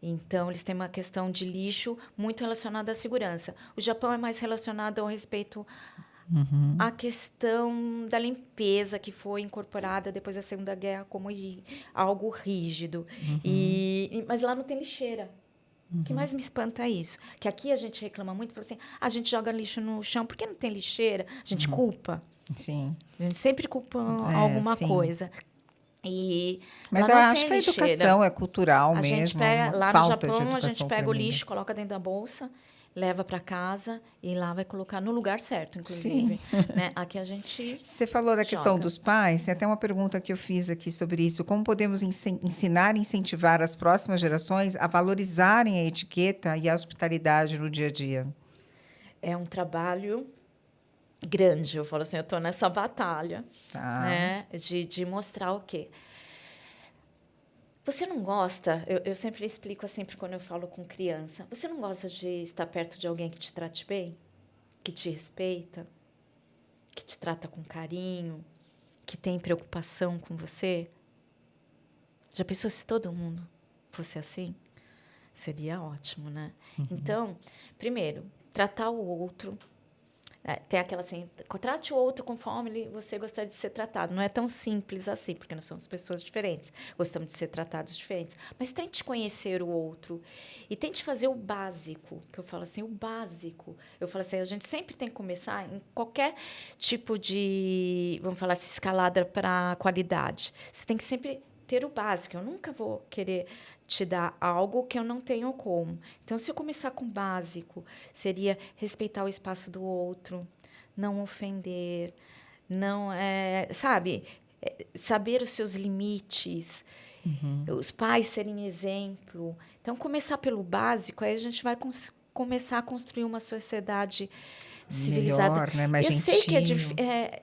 Então, eles têm uma questão de lixo muito relacionada à segurança. O Japão é mais relacionado ao respeito à questão da limpeza, que foi incorporada depois da Segunda Guerra como algo rígido. Mas lá não tem lixeira. O que mais me espanta é isso. Que aqui a gente reclama muito, fala assim, a gente joga lixo no chão, por que não tem lixeira? A gente culpa. Sim. A gente sempre culpa alguma coisa. Mas eu acho que a educação é cultural mesmo. Lá no falta Japão, de a gente pega tremenda. o lixo, coloca dentro da bolsa, leva para casa e lá vai colocar no lugar certo, inclusive. Né? Aqui a gente Você falou da questão joga. dos pais, tem até uma pergunta que eu fiz aqui sobre isso. Como podemos ensinar e incentivar as próximas gerações a valorizarem a etiqueta e a hospitalidade no dia a dia? É um trabalho grande, eu falo assim, eu estou nessa batalha, Tá. né, de mostrar o quê? Você não gosta, eu sempre explico assim, quando eu falo com criança, você não gosta de estar perto de alguém que te trate bem? Que te respeita? Que te trata com carinho? Que tem preocupação com você? Já pensou se todo mundo fosse assim? Seria ótimo, né? Então, primeiro, tratar o outro. Tem aquela assim, trate o outro conforme você gostaria de ser tratado. Não é tão simples assim, porque nós somos pessoas diferentes, gostamos de ser tratados diferentes. Mas tente conhecer o outro e tente fazer o básico, que eu falo assim, o básico. Eu falo assim, a gente sempre tem que começar em qualquer tipo de, vamos falar assim, escalada para qualidade. Você tem que sempre ter o básico. Eu nunca vou querer te dar algo que eu não tenho como. Então, se eu começar com o básico, seria respeitar o espaço do outro, não ofender, não sabe, saber os seus limites, os pais serem exemplo. Então, começar pelo básico, aí a gente vai começar a construir uma sociedade civilizada. Melhor, né? Mais Eu sei que gentil.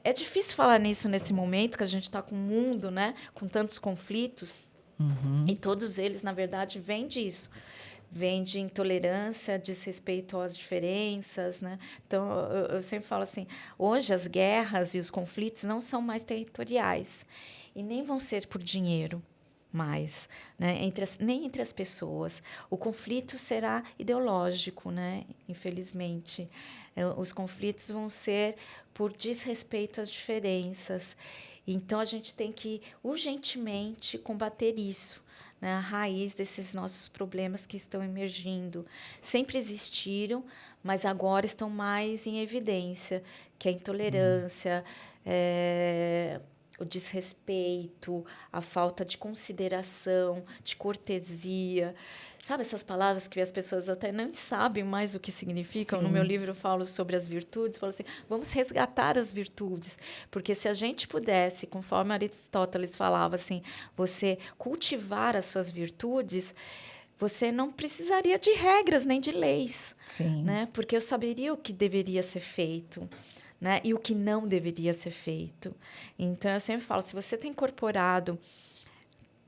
é difícil falar nisso nesse momento, que a gente está com um mundo, né, com tantos conflitos. E todos eles, na verdade, vêm disso. Vêm de intolerância, desrespeito às diferenças, né? Então, eu sempre falo assim, hoje as guerras e os conflitos não são mais territoriais e nem vão ser por dinheiro mais, né? Nem entre as pessoas. O conflito será ideológico, né? Infelizmente. Os conflitos vão ser por desrespeito às diferenças. Então, a gente tem que urgentemente combater isso, né? A raiz desses nossos problemas que estão emergindo. Sempre existiram, mas agora estão mais em evidência, que é a intolerância, o desrespeito, a falta de consideração, de cortesia. Sabe essas palavras que as pessoas até não sabem mais o que significam? Sim. No meu livro eu falo sobre as virtudes, falo assim, vamos resgatar as virtudes, porque se a gente pudesse, conforme Aristóteles falava assim, você cultivar as suas virtudes, você não precisaria de regras nem de leis, Sim. né? Porque eu saberia o que deveria ser feito. Né? E o que não deveria ser feito. Então, eu sempre falo, se você tem incorporado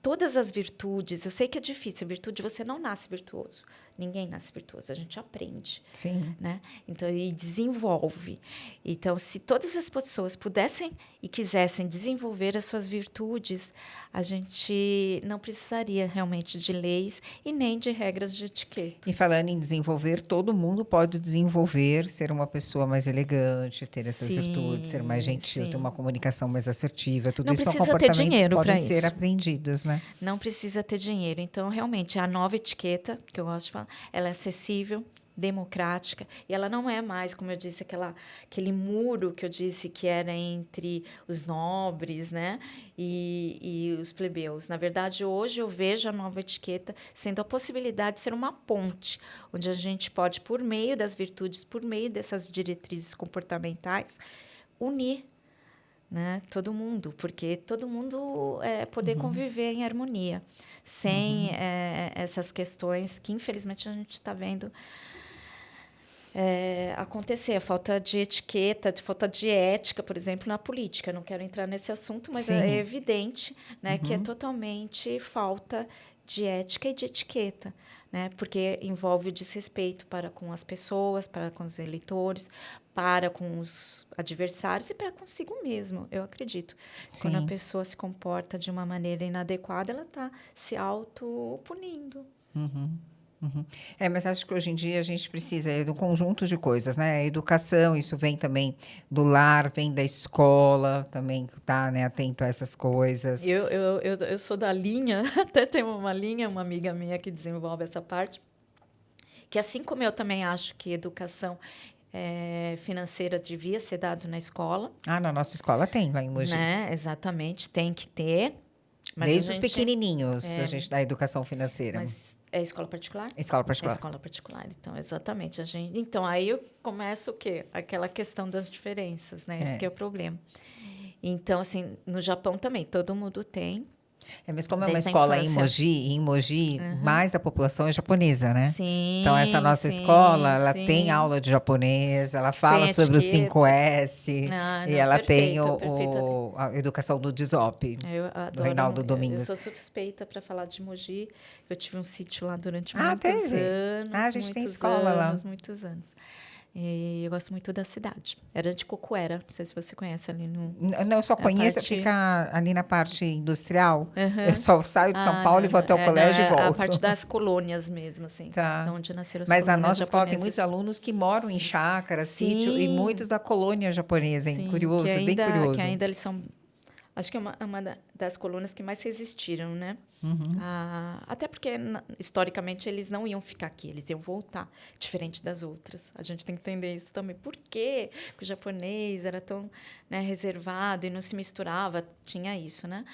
todas as virtudes, eu sei que é difícil, virtude você não nasce virtuoso. Ninguém nasce virtuoso, a gente aprende. Sim. Né? Então, e desenvolve. Então, se todas as pessoas pudessem e quisessem desenvolver as suas virtudes, a gente não precisaria realmente de leis e nem de regras de etiqueta. E falando em desenvolver, todo mundo pode desenvolver, ser uma pessoa mais elegante, ter essas virtudes, ser mais gentil, ter uma comunicação mais assertiva. Tudo Não isso são precisa ter comportamentos que dinheiro podem para ser isso. aprendidos, né? Não precisa ter dinheiro. Então, realmente, a nova etiqueta, que eu gosto de falar, ela é acessível, democrática, e ela não é mais, como eu disse, aquele muro que eu disse que era entre os nobres, né, e os plebeus. Na verdade, hoje eu vejo a nova etiqueta sendo a possibilidade de ser uma ponte, onde a gente pode, por meio das virtudes, por meio dessas diretrizes comportamentais, unir, né, todo mundo, porque todo mundo poder conviver em harmonia, sem essas questões que, infelizmente, a gente está vendo acontecer. A falta de etiqueta, a falta de ética, por exemplo, na política. Não quero entrar nesse assunto, mas Sim. é evidente, né, que é totalmente falta de ética e de etiqueta, né, porque envolve o desrespeito para com as pessoas, para com os eleitores, para com os adversários e para consigo mesmo, eu acredito. Sim. Quando a pessoa se comporta de uma maneira inadequada, ela está se autopunindo. Mas acho que hoje em dia a gente precisa de um conjunto de coisas, né? A educação, isso vem também do lar, vem da escola, também tá, né, atento a essas coisas. Eu sou da linha, até tem uma linha, uma amiga minha que desenvolve essa parte, que assim como eu também acho que educação financeira devia ser dado na escola. Na nossa escola tem, lá em Mogi. Né? Exatamente, tem que ter. Mas Desde os pequenininhos a gente dá educação financeira. Mas É escola particular? Escola É particular. escola particular. Então, exatamente. Então, aí eu começo o quê? Aquela questão das diferenças, né? Esse que é o problema. Então, assim, no Japão também, todo mundo tem. Mas como é uma Desde a escola infância. Em Mogi, mais da população é japonesa, né? Então, essa Sim, nossa escola, sim, ela tem sim. aula de japonês, ela fala Tem sobre o etiqueta. 5S Ah, e não, ela tem perfeito, perfeito. a educação do DISOP, Eu do adoro. Reinaldo Eu Domingues. sou suspeita para falar de Mogi. Eu tive um sítio lá durante Ah, muitos teve? Ah, a anos, gente tem muitos escola lá. anos, muitos anos. E eu gosto muito da cidade. Era de Cocuera, não sei se você conhece ali no Não, eu só a conheço, parte. fica ali na parte industrial. Eu Aham. só saio de São Ah, Paulo e não, vou não. até o Não, colégio e é a volto. parte das colônias mesmo, assim, de Tá. onde nasceram as Mas na colônias nossa escola tem muitos japonesas. alunos que moram em chácara, sítio, e muitos Sim, da colônia japonesa, hein? sim, que Curioso, bem ainda, que curioso. ainda eles são. Acho que é uma das colônias que mais resistiram, né? Até porque, historicamente, eles não iam ficar aqui, eles iam voltar, diferente das outras. A gente tem que entender isso também. Por que o japonês era tão, né, reservado e não se misturava? Tinha isso, né?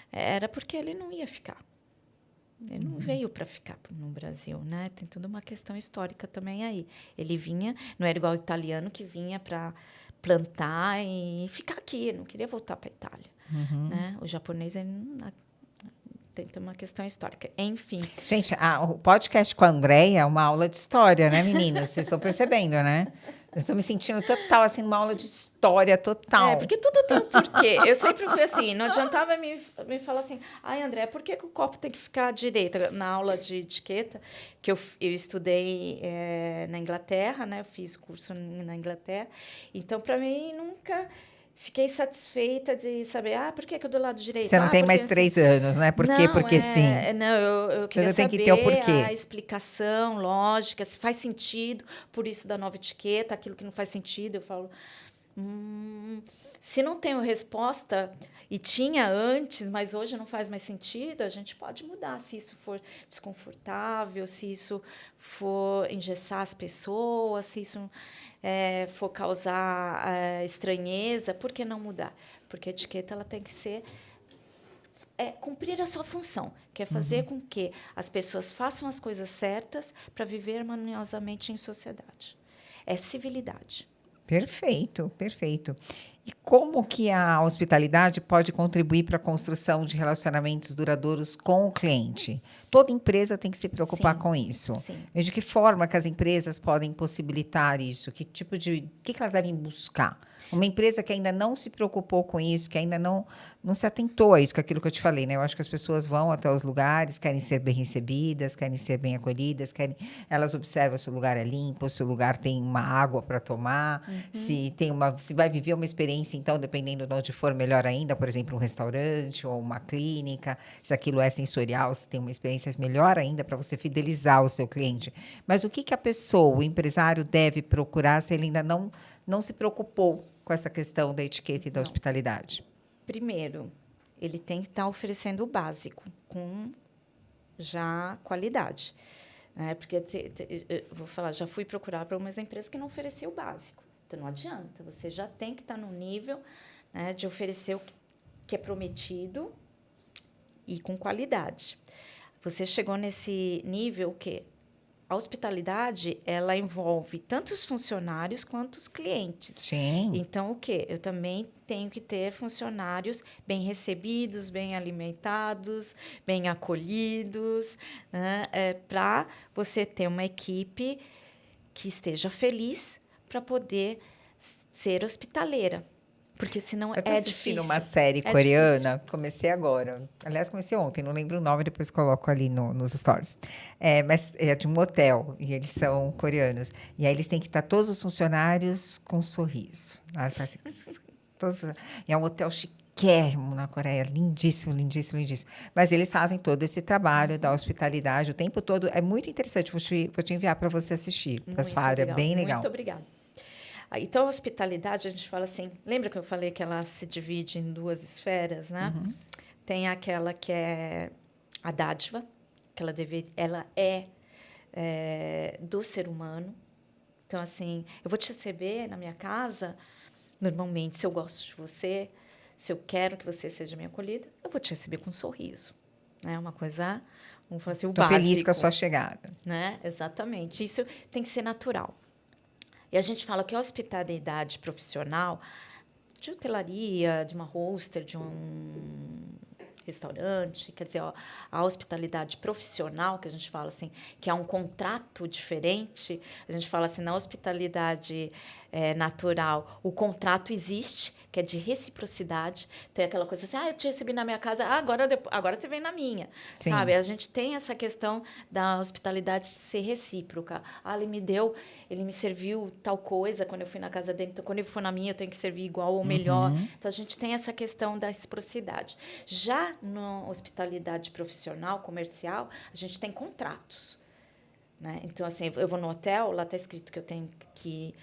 Era porque ele não ia ficar. Ele não veio para ficar no Brasil, né? Tem toda uma questão histórica também aí. Ele vinha, não era igual o italiano que vinha para plantar e ficar aqui, não queria voltar para a Itália, né? O japonês ele tem uma questão histórica. Enfim. Gente, o podcast com a Andréia é uma aula de história, né, meninos? Vocês estão percebendo, né? Eu estou me sentindo total, assim, uma aula de história total. Porque tudo tem um porquê. Eu sempre fui assim, não adiantava me falar assim, ai, André, por que o copo tem que ficar à direita? Na aula de etiqueta, que eu estudei na Inglaterra, né? Eu fiz curso na Inglaterra. Então, para mim, nunca fiquei satisfeita de saber, por que eu do lado direito? Você não tem Porque mais assim, 3 anos, né? Por quê? não, Porque sim. não, eu queria Você tem que ter o saber porquê. a explicação lógica, se faz sentido, por isso da nova etiqueta, aquilo que não faz sentido, eu falo, se não tenho resposta, e tinha antes, mas hoje não faz mais sentido, a gente pode mudar, se isso for desconfortável, se isso for engessar as pessoas, se isso for causar estranheza, por que não mudar? Porque a etiqueta ela tem que ser cumprir a sua função, que é fazer com que as pessoas façam as coisas certas para viver harmoniosamente em sociedade. É civilidade. Perfeito, perfeito. E como que a hospitalidade pode contribuir para a construção de relacionamentos duradouros com o cliente? Toda empresa tem que se preocupar Sim, com isso. sim. E de que forma que as empresas podem possibilitar isso? Que tipo de, o que elas devem buscar? Uma empresa que ainda não se preocupou com isso, que ainda não se atentou a isso, que é aquilo que eu te falei, né? Eu acho que as pessoas vão até os lugares, querem ser bem recebidas, querem ser bem acolhidas, elas observam se o lugar é limpo, se o lugar tem uma água para tomar, se vai viver uma experiência, então, dependendo de onde for, melhor ainda, por exemplo, um restaurante ou uma clínica, se aquilo é sensorial, se tem uma experiência melhor ainda para você fidelizar o seu cliente. Mas o que a pessoa, o empresário, deve procurar se ele ainda não se preocupou com essa questão da etiqueta e da hospitalidade? Primeiro, ele tem que estar oferecendo o básico, com já qualidade. Porque, vou falar, já fui procurar para umas empresas que não ofereciam o básico. Então, não adianta. Você já tem que estar no nível, né, de oferecer o que é prometido e com qualidade. Você chegou nesse nível que a hospitalidade, ela envolve tanto os funcionários quanto os clientes. Sim. Então, o quê? Eu também tenho que ter funcionários bem recebidos, bem alimentados, bem acolhidos, né? Para você ter uma equipe que esteja feliz para poder ser hospitaleira. Porque senão Eu tô assistindo difícil. uma série coreana, comecei agora. Aliás, comecei ontem, não lembro o nome, depois coloco ali nos stories. Mas é de um hotel, e eles são coreanos. E aí eles têm que estar todos os funcionários com um sorriso. Aí faz assim, e é um hotel chiquérrimo na Coreia, lindíssimo, lindíssimo, lindíssimo. Mas eles fazem todo esse trabalho da hospitalidade o tempo todo. É muito interessante, vou te enviar para você assistir, para sua área, bem legal. Muito obrigada. Então, a hospitalidade, a gente fala assim... Lembra que eu falei que ela se divide em 2 esferas, né? Tem aquela que é a dádiva, que ela é do ser humano. Então, assim, eu vou te receber na minha casa, normalmente, se eu gosto de você, se eu quero que você seja minha acolhida, eu vou te receber com um sorriso. Né? Uma coisa Vamos falar assim, o Estou básico. feliz com a sua chegada. Né? Exatamente. Isso tem que ser natural. E a gente fala que a hospitalidade profissional, de hotelaria, de uma hostel, de um restaurante, quer dizer, ó, a hospitalidade profissional, que a gente fala assim, que é um contrato diferente, a gente fala assim, na hospitalidade natural, o contrato existe, que é de reciprocidade, tem aquela coisa assim, eu te recebi na minha casa, agora você vem na minha, Sim. sabe? A gente tem essa questão da hospitalidade ser recíproca. Ele me serviu tal coisa quando eu fui na casa dele, então quando ele for na minha eu tenho que servir igual ou melhor. Então a gente tem essa questão da reciprocidade. Já na hospitalidade profissional, comercial, a gente tem contratos, né? Então, assim, eu vou no hotel, lá está escrito que eu tenho que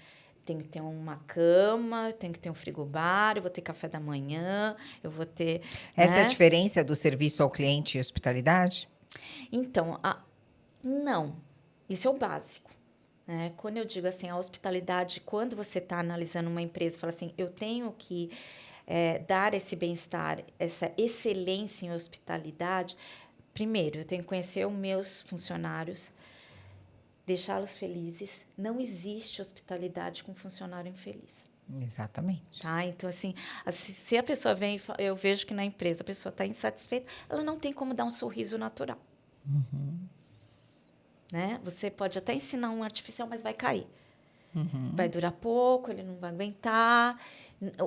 ter uma cama, tenho que ter um frigobar, eu vou ter café da manhã, eu vou ter... Essa é a né? diferença do serviço ao cliente e hospitalidade? Então, não. Isso é o básico. Né? Quando eu digo assim, a hospitalidade, quando você está analisando uma empresa, fala assim, eu tenho que dar esse bem-estar, essa excelência em hospitalidade. Primeiro, eu tenho que conhecer os meus funcionários, deixá-los felizes. Não existe hospitalidade com funcionário infeliz. Exatamente. Tá? Então, assim, se a pessoa vem, eu vejo que na empresa a pessoa está insatisfeita, ela não tem como dar um sorriso natural. Né? Você pode até ensinar um artificial, mas vai cair. Vai durar pouco, ele não vai aguentar.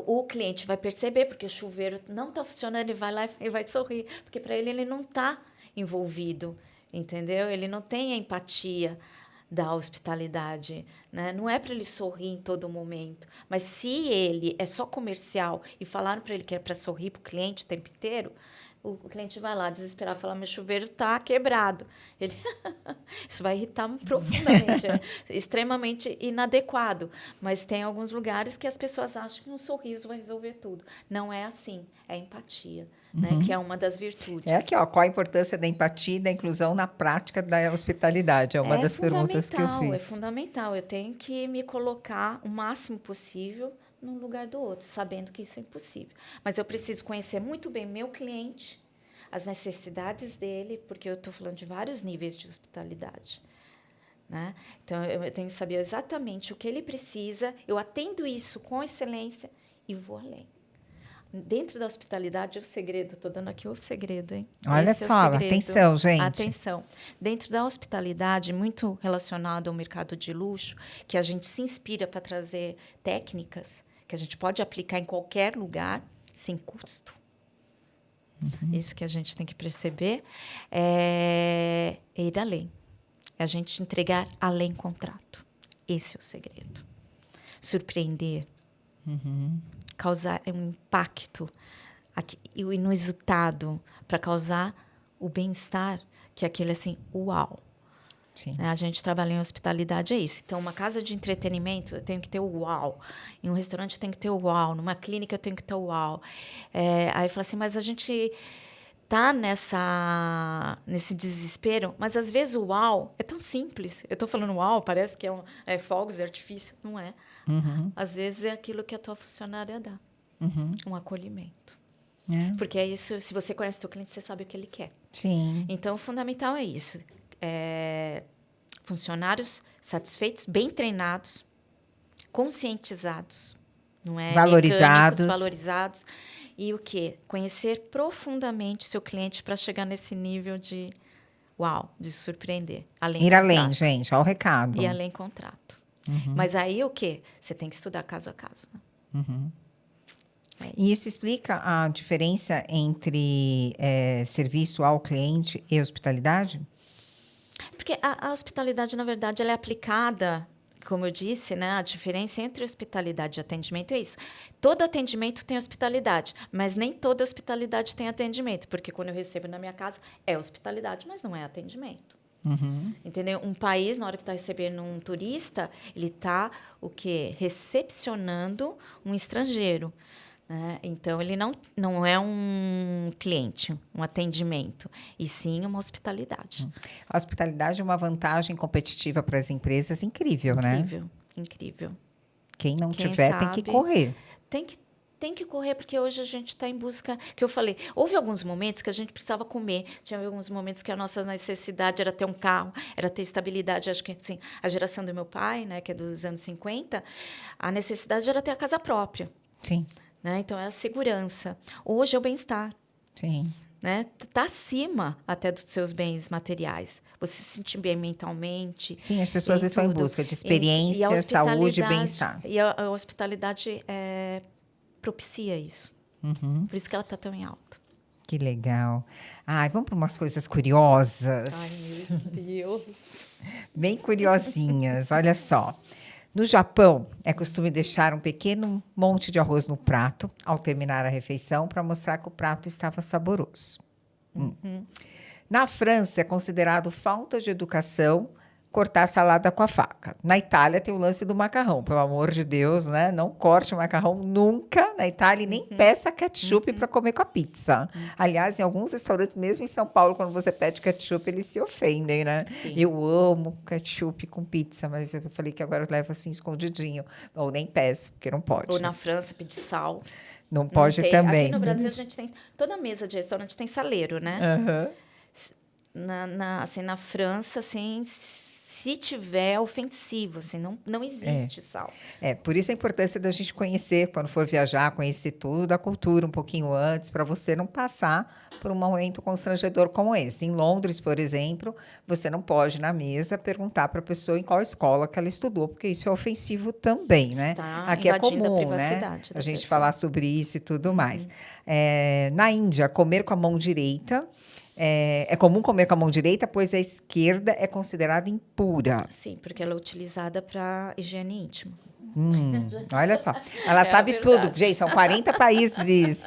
O cliente vai perceber, porque o chuveiro não está funcionando, ele vai lá e vai sorrir, porque para ele não está envolvido, entendeu? Ele não tem a empatia da hospitalidade, né? Não é para ele sorrir em todo momento, mas se ele é só comercial e falaram para ele que é para sorrir para o cliente o tempo inteiro, o cliente vai lá desesperado e fala, meu chuveiro está quebrado. Isso vai irritar profundamente, é extremamente inadequado. Mas tem alguns lugares que as pessoas acham que um sorriso vai resolver tudo. Não é assim, é empatia, né? Que é uma das virtudes. É aqui, ó, qual a importância da empatia e da inclusão na prática da hospitalidade? É uma das perguntas que eu fiz. É fundamental. Eu tenho que me colocar o máximo possível num lugar do outro, sabendo que isso é impossível. Mas eu preciso conhecer muito bem meu cliente, as necessidades dele, porque eu estou falando de vários níveis de hospitalidade. Né? Então, eu tenho que saber exatamente o que ele precisa, eu atendo isso com excelência e vou além. Dentro da hospitalidade, o segredo, estou dando aqui o segredo, hein? Olha Esse só, atenção, gente. Atenção. Dentro da hospitalidade, muito relacionado ao mercado de luxo, que a gente se inspira para trazer técnicas que a gente pode aplicar em qualquer lugar, sem custo. Isso que a gente tem que perceber é ir além. É a gente entregar além contrato. Esse é o segredo. Surpreender. Causar um impacto inusitado para causar o bem-estar, que é aquele assim, uau. Sim. A gente trabalha em hospitalidade, é isso. Então, uma casa de entretenimento, eu tenho que ter o uau. Em um restaurante, eu tenho que ter o uau. Numa clínica, eu tenho que ter o uau. Aí fala assim, mas a gente tá nesse desespero, mas às vezes o uau é tão simples. Eu estou falando uau, parece que é fogos de artifício. Não é. Às vezes é aquilo que a tua funcionária dá. Um acolhimento. Porque é isso, se você conhece o teu cliente, você sabe o que ele quer. Sim. Então, o fundamental é isso. Funcionários satisfeitos, bem treinados, conscientizados, não é? Valorizados. Mecânicos, valorizados. E o quê? Conhecer profundamente seu cliente para chegar nesse nível de uau, de surpreender. Ir além, gente, olha o recado. Ir além contrato. Mas aí o quê? Você tem que estudar caso a caso. Né? E isso explica a diferença entre serviço ao cliente e hospitalidade? Porque a hospitalidade, na verdade, ela é aplicada, como eu disse, né? A diferença entre hospitalidade e atendimento é isso. Todo atendimento tem hospitalidade, mas nem toda hospitalidade tem atendimento, porque quando eu recebo na minha casa é hospitalidade, mas não é atendimento. Entendeu? Um país, na hora que está recebendo um turista, ele está o quê? Recepcionando um estrangeiro. Então, ele não é um cliente, um atendimento, e sim uma hospitalidade. A hospitalidade é uma vantagem competitiva para as empresas incrível, né? Incrível. Quem não tiver tem que correr. tem que correr, porque hoje a gente está em busca, que eu falei, houve alguns momentos que a gente precisava comer, tinha alguns momentos que a nossa necessidade era ter um carro, era ter estabilidade. Acho que assim, a geração do meu pai, né, que é dos anos 50, a necessidade era ter a casa própria. Sim. Né? Então, é a segurança. Hoje é o bem-estar. Sim. Né? Tá acima até dos seus bens materiais. Você se sentir bem mentalmente. Sim, as pessoas estão em busca de experiência, saúde e bem-estar. E a hospitalidade propicia isso. Por isso que ela está tão em alta. Que legal. Ai, vamos para umas coisas curiosas. Ai, meu Deus. Bem curiosinhas, olha só. No Japão, é costume deixar um pequeno monte de arroz no prato ao terminar a refeição para mostrar que o prato estava saboroso. Na França, é considerado falta de educação cortar a salada com a faca. Na Itália, tem o lance do macarrão. Pelo amor de Deus, né? Não corte o macarrão nunca na Itália e nem peça ketchup para comer com a pizza. Aliás, em alguns restaurantes, mesmo em São Paulo, quando você pede ketchup, eles se ofendem, né? Sim. Eu amo ketchup com pizza, mas eu falei que agora eu levo assim escondidinho. Ou nem peço, porque não pode. Ou na França, pedir sal. Não pode tem. também. Aqui no Brasil, a gente tem... Toda mesa de restaurante tem saleiro, né? Assim, na França, assim, se tiver ofensivo, assim, não existe sal. Por isso a importância da gente conhecer, quando for viajar, conhecer tudo da cultura um pouquinho antes, para você não passar por um momento constrangedor como esse. Em Londres, por exemplo, você não pode, na mesa, perguntar para a pessoa em qual escola que ela estudou, porque isso é ofensivo também, né? Aqui é comum, né? A gente falar sobre isso e tudo mais. Na Índia, comer com a mão direita... É comum comer com a mão direita, pois a esquerda é considerada impura. Sim, porque ela é utilizada para higiene íntima. Olha só, ela sabe tudo. Gente, são 40 países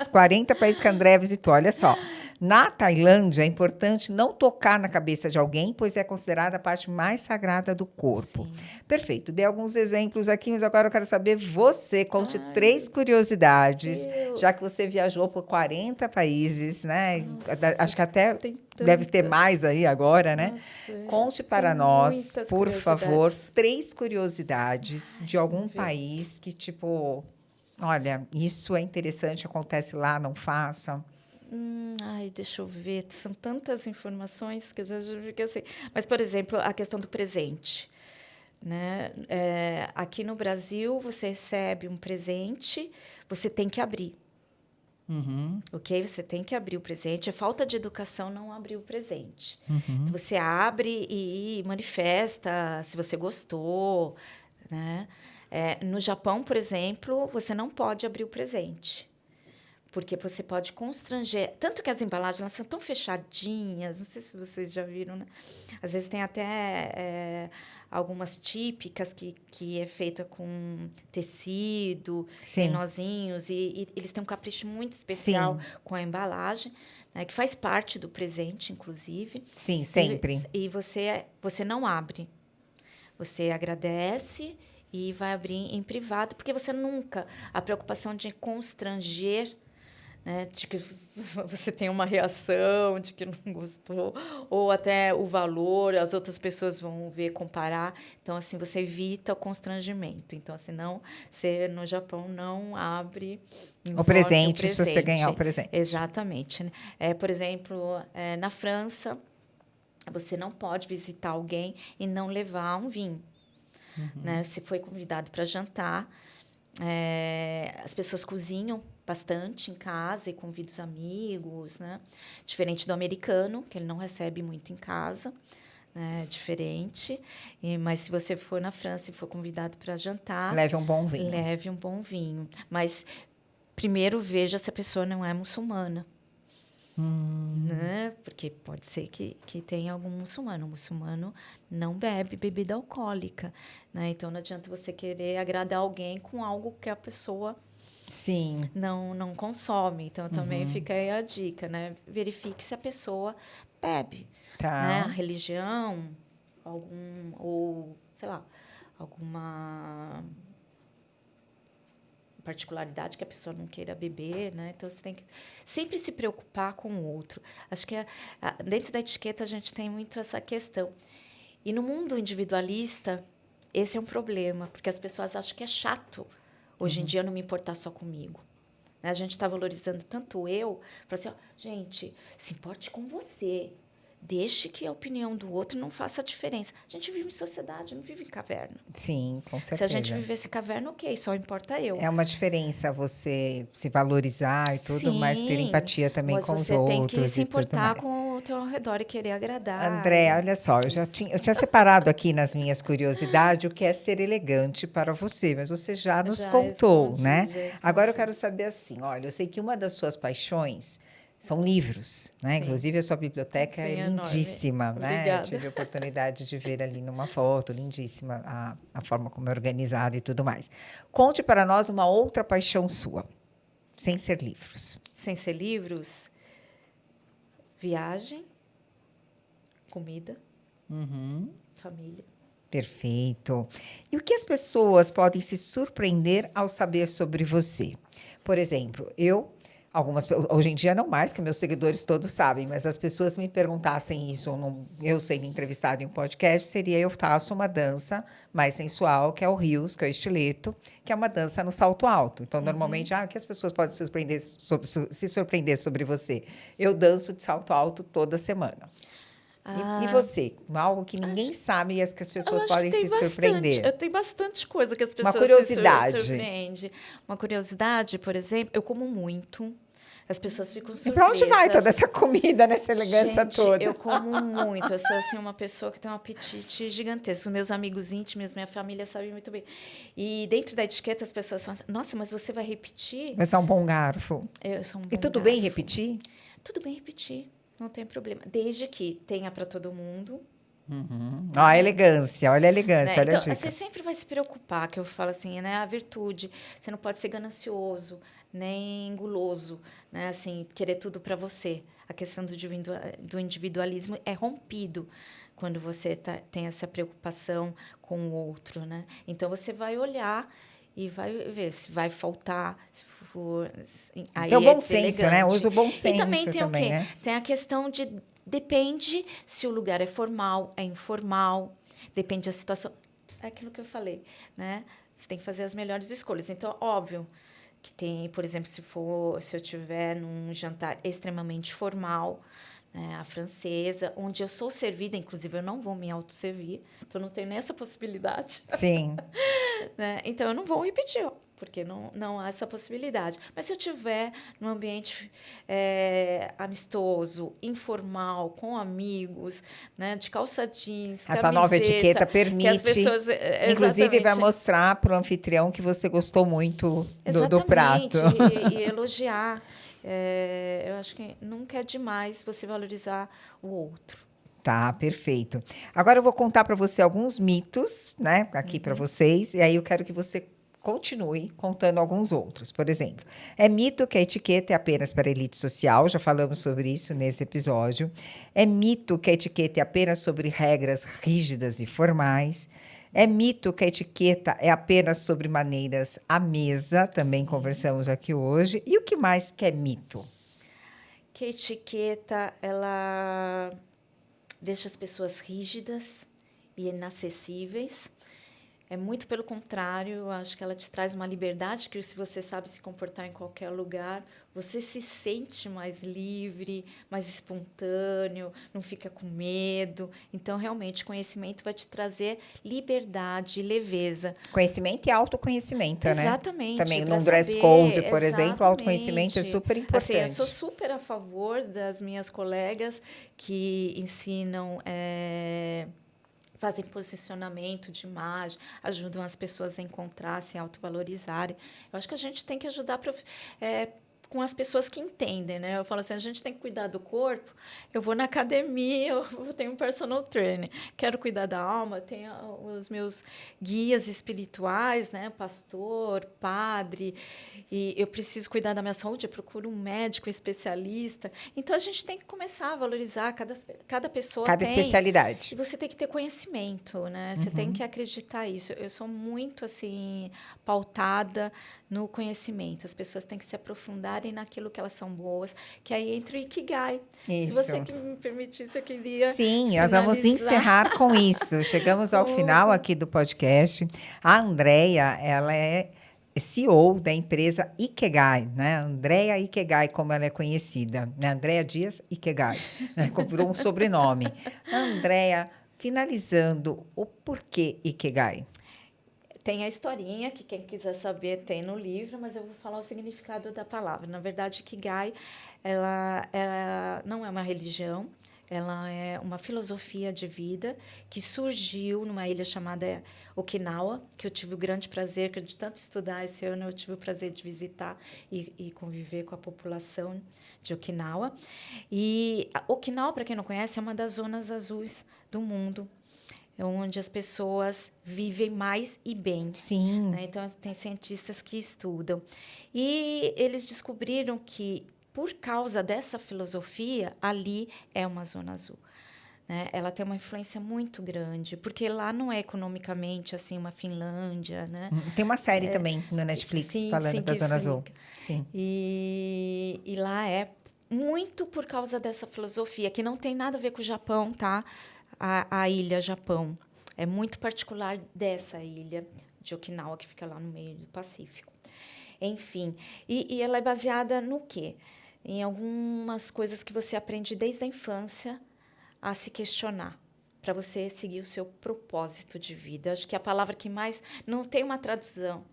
que a Andréa visitou, olha só. Na Tailândia, é importante não tocar na cabeça de alguém, pois é considerada a parte mais sagrada do corpo. Sim. Perfeito, dei alguns exemplos aqui, mas agora eu quero saber você. Conte 3 curiosidades, já que você viajou por 40 países, né? Nossa, acho que até deve ter mais aí agora, né? Nossa, conte para nós, por favor, 3 curiosidades de algum país que, tipo, olha, isso é interessante, acontece lá, não faça. Deixa eu ver. São tantas informações que às vezes eu fico assim. Mas, por exemplo, a questão do presente. Né? Aqui no Brasil, você recebe um presente, você tem que abrir. Ok? Você tem que abrir o presente. É falta de educação não abrir o presente. Então, você abre e manifesta se você gostou. Né? No Japão, por exemplo, você não pode abrir o presente. Porque você pode constranger. Tanto que as embalagens elas são tão fechadinhas, não sei se vocês já viram, né? Às vezes tem até algumas típicas que é feita com tecido, tem nozinhos, e eles têm um capricho muito especial com a embalagem, né? Que faz parte do presente, inclusive. Sim, sempre. E você não abre. Você agradece e vai abrir em privado, porque você nunca... A preocupação de constranger... Né, de que você tem uma reação, de que não gostou, ou até o valor, as outras pessoas vão ver, comparar. Então, assim, você evita o constrangimento. Então, assim, você no Japão não abre o presente se você ganhar o presente. Exatamente. Por exemplo, na França, você não pode visitar alguém e não levar um vinho. Né? Se foi convidado para jantar, as pessoas cozinham bastante em casa e convida os amigos, né? Diferente do americano, que ele não recebe muito em casa, né? Diferente. Mas se você for na França e for convidado para jantar... Leve um bom vinho. Leve um bom vinho. Mas primeiro veja se a pessoa não é muçulmana. Né? Porque pode ser que tenha algum muçulmano. O muçulmano não bebe bebida alcoólica. Né? Então, não adianta você querer agradar alguém com algo que a pessoa... Sim. Não consome. Então, também fica aí a dica, né? Verifique se a pessoa bebe. Tá. Né? A religião, sei lá, alguma particularidade que a pessoa não queira beber, né? Então, você tem que sempre se preocupar com o outro. Acho que dentro da etiqueta a gente tem muito essa questão. E no mundo individualista, esse é um problema, porque as pessoas acham que é chato hoje em dia não me importar só comigo. né? A gente está valorizando tanto eu, para assim, ó, gente, se importe com você. Deixe que a opinião do outro não faça diferença. A gente vive em sociedade, não vive em caverna. Sim, com certeza. Se a gente vivesse caverna, ok, só importa eu. É uma diferença você se valorizar e tudo, mas ter empatia também com os outros. Mas você tem que se e tudo importar mais. com o teu ao redor e querer agradar. André, olha só, eu tinha separado aqui nas minhas curiosidades o que é ser elegante para você, mas você já nos contou, né? Agora eu quero saber assim, olha, eu sei que uma das suas paixões são livros, né? Sim. Inclusive, a sua biblioteca é lindíssima, enorme. né? Obrigada. Tive a oportunidade de ver ali numa foto, lindíssima, a forma como é organizada e tudo mais. Conte para nós uma outra paixão sua, sem ser livros. Sem ser livros, viagem, comida, família. Perfeito. E o que as pessoas podem se surpreender ao saber sobre você? Por exemplo, hoje em dia não mais, que meus seguidores todos sabem, mas as pessoas me perguntassem isso, eu sendo entrevistada em um podcast, seria eu faço uma dança mais sensual, que é o Rios, que é o estileto, que é uma dança no salto alto. Então, normalmente, o que as pessoas podem se surpreender sobre você? Eu danço de salto alto toda semana. E você? Algo que ninguém sabe e que as pessoas podem se surpreender. Eu tenho bastante coisa que as pessoas curiosidade. se surpreendem. Uma curiosidade, por exemplo, eu como muito. As pessoas ficam surpresas. E para onde vai toda essa comida, nessa elegância toda? Eu como muito. Eu sou assim, uma pessoa que tem um apetite gigantesco. Os meus amigos íntimos, minha família sabem muito bem. E dentro da etiqueta, as pessoas falam assim, nossa, mas você vai repetir? Você é um bom garfo. Eu sou um bom E tudo garfo. bem repetir? Tudo bem repetir. Não tem problema. Desde que tenha para todo mundo. Ó, a elegância, olha a elegância, olha Então, a dica. você sempre vai se preocupar, que eu falo assim, né? A virtude. Você não pode ser ganancioso, nem guloso, né? Assim, querer tudo para você. A questão do individualismo é rompido quando você tem essa preocupação com o outro, né? Então, você vai olhar e vai ver se vai faltar, se for... Aí tem o bom senso, né? Usa o bom senso e também tem também, o quê? né? Tem a questão de... Depende se o lugar é formal, é informal, depende da situação. É aquilo que eu falei, né? Você tem que fazer as melhores escolhas. Então, óbvio que tem, por exemplo, se eu estiver num jantar extremamente formal, né, a francesa, onde eu sou servida, inclusive eu não vou me autosservir, então não tenho nem essa possibilidade. Sim. Né? Então, eu não vou repetir, porque não há essa possibilidade. Mas se eu estiver num ambiente amistoso, informal, com amigos, né, de calça jeans, Essa nova etiqueta permite, que as pessoas, inclusive vai mostrar para o anfitrião que você gostou muito do prato. E elogiar. Eu acho que nunca é demais você valorizar o outro. Tá, perfeito. Agora eu vou contar para você alguns mitos, né, aqui para vocês, e aí eu quero que você continue contando alguns outros. Por exemplo, é mito que a etiqueta é apenas para a elite social, já falamos sobre isso nesse episódio. É mito que a etiqueta é apenas sobre regras rígidas e formais. É mito que a etiqueta é apenas sobre maneiras à mesa, também conversamos aqui hoje. E o que mais que é mito? Que a etiqueta, ela deixa as pessoas rígidas e inacessíveis. É muito pelo contrário, eu acho que ela te traz uma liberdade que, se você sabe se comportar em qualquer lugar, você se sente mais livre, mais espontâneo, não fica com medo. Então, realmente, conhecimento vai te trazer liberdade, leveza. Conhecimento e autoconhecimento, né? Exatamente. Também num dress code, por exemplo, o autoconhecimento é super importante. Assim, eu sou super a favor das minhas colegas que ensinam... fazem posicionamento de imagem, ajudam as pessoas a encontrar, se autovalorizarem. Eu acho que a gente tem que ajudar com as pessoas que entendem, né? Eu falo assim, a gente tem que cuidar do corpo. Eu vou na academia, eu tenho um personal trainer. Quero cuidar da alma, tenho os meus guias espirituais, né? Pastor, padre. E eu preciso cuidar da minha saúde, eu procuro um médico especialista. Então, a gente tem que começar a valorizar cada pessoa. Cada especialidade. E você tem que ter conhecimento, né? Você tem que acreditar nisso. Eu sou muito, assim, pautada no conhecimento. As pessoas têm que se aprofundarem naquilo que elas são boas, que aí entra o Ikigai. Isso. Se você que me permitisse, eu queria Sim, nós vamos encerrar com isso. Chegamos ao final aqui do podcast. A Andréia, ela é CEO da empresa Ikegai, né? Andrea Ikegai, como ela é conhecida, né? Andrea Dias Ikegai, né? Virou um sobrenome. Andrea, finalizando, o porquê Ikegai? Tem a historinha, que quem quiser saber tem no livro, mas eu vou falar o significado da palavra. Na verdade, Ikigai, ela não é uma religião, ela é uma filosofia de vida que surgiu numa ilha chamada Okinawa, que eu tive o grande prazer, que de tanto estudar esse ano, eu tive o prazer de visitar e conviver com a população de Okinawa. E Okinawa, para quem não conhece, é uma das zonas azuis do mundo, onde as pessoas vivem mais e bem. Sim. Né? Então, tem cientistas que estudam. E eles descobriram que, por causa dessa filosofia, ali é uma zona azul. Né? Ela tem uma influência muito grande, porque lá não é economicamente assim uma Finlândia. Né? Tem uma série também no Netflix falando da Zona Azul. Sim. E lá é muito por causa dessa filosofia, que não tem nada a ver com o Japão, tá? A ilha Japão. É muito particular dessa ilha de Okinawa, que fica lá no meio do Pacífico. Enfim, e ela é baseada no quê? Em algumas coisas que você aprende desde a infância a se questionar, para você seguir o seu propósito de vida. Acho que a palavra que mais... Não tem uma tradução,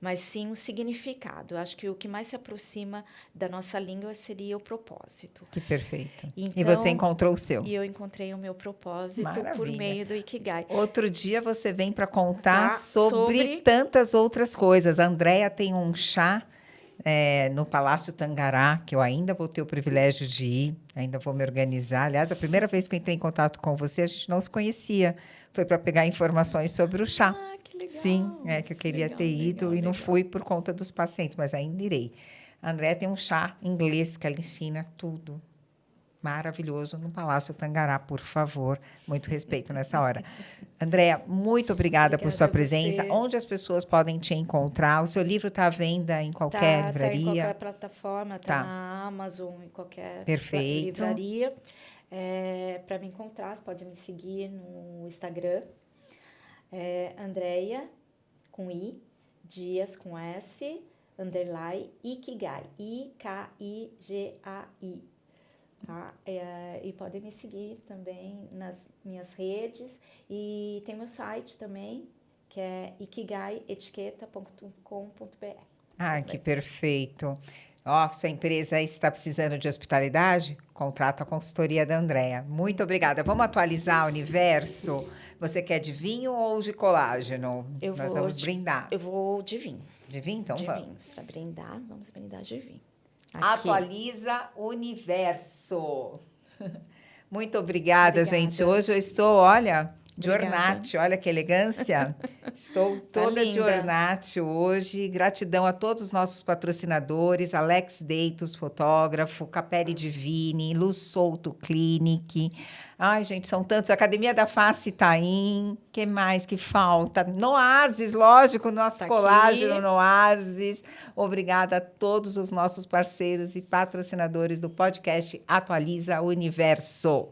mas sim um significado. Acho que o que mais se aproxima da nossa língua seria o propósito. Que perfeito. Então, e você encontrou o seu. E eu encontrei o meu propósito. Maravilha. Por meio do Ikigai. Outro dia você vem para contar sobre tantas outras coisas. A Andrea tem um chá no Palácio Tangará, que eu ainda vou ter o privilégio de ir, ainda vou me organizar. Aliás, a primeira vez que eu entrei em contato com você, a gente não se conhecia. Foi para pegar informações sobre o chá. Legal. Sim, que eu queria ter ido e não fui por conta dos pacientes, mas ainda irei. A Andrea tem um chá inglês que ela ensina tudo. Maravilhoso, no Palácio Tangará, por favor. Muito respeito nessa hora. Andrea, muito obrigada por sua presença. Onde as pessoas podem te encontrar? O seu livro está à venda em qualquer livraria? Está em qualquer plataforma, está na Amazon, em qualquer livraria. Para me encontrar, você pode me seguir no Instagram. Andrea, com I, Dias, com S, _ Ikigai, I-K-I-G-A-I. Tá? E podem me seguir também nas minhas redes. E tem meu site também, que é ikigaietiqueta.com.br. Que perfeito. Sua empresa está precisando de hospitalidade? Contrata a consultoria da Andrea. Muito obrigada. Vamos atualizar o universo? Você quer de vinho ou de colágeno? Nós vamos brindar. Eu vou de vinho. De vinho? Então vamos. Para brindar, vamos brindar de vinho. Atualiza o universo. Muito obrigada, gente. Hoje eu estou, de ornate. Olha que elegância. Estou toda de ornate hoje. Gratidão a todos os nossos patrocinadores. Alex Deitos, fotógrafo. Capelli Divine. Luz Souto Clinic. Ai, gente, são tantos. Academia da Face Itaim. Que mais que falta? Noasis, lógico, nosso colágeno Noasis. Obrigada a todos os nossos parceiros e patrocinadores do podcast Atualiza o Universo.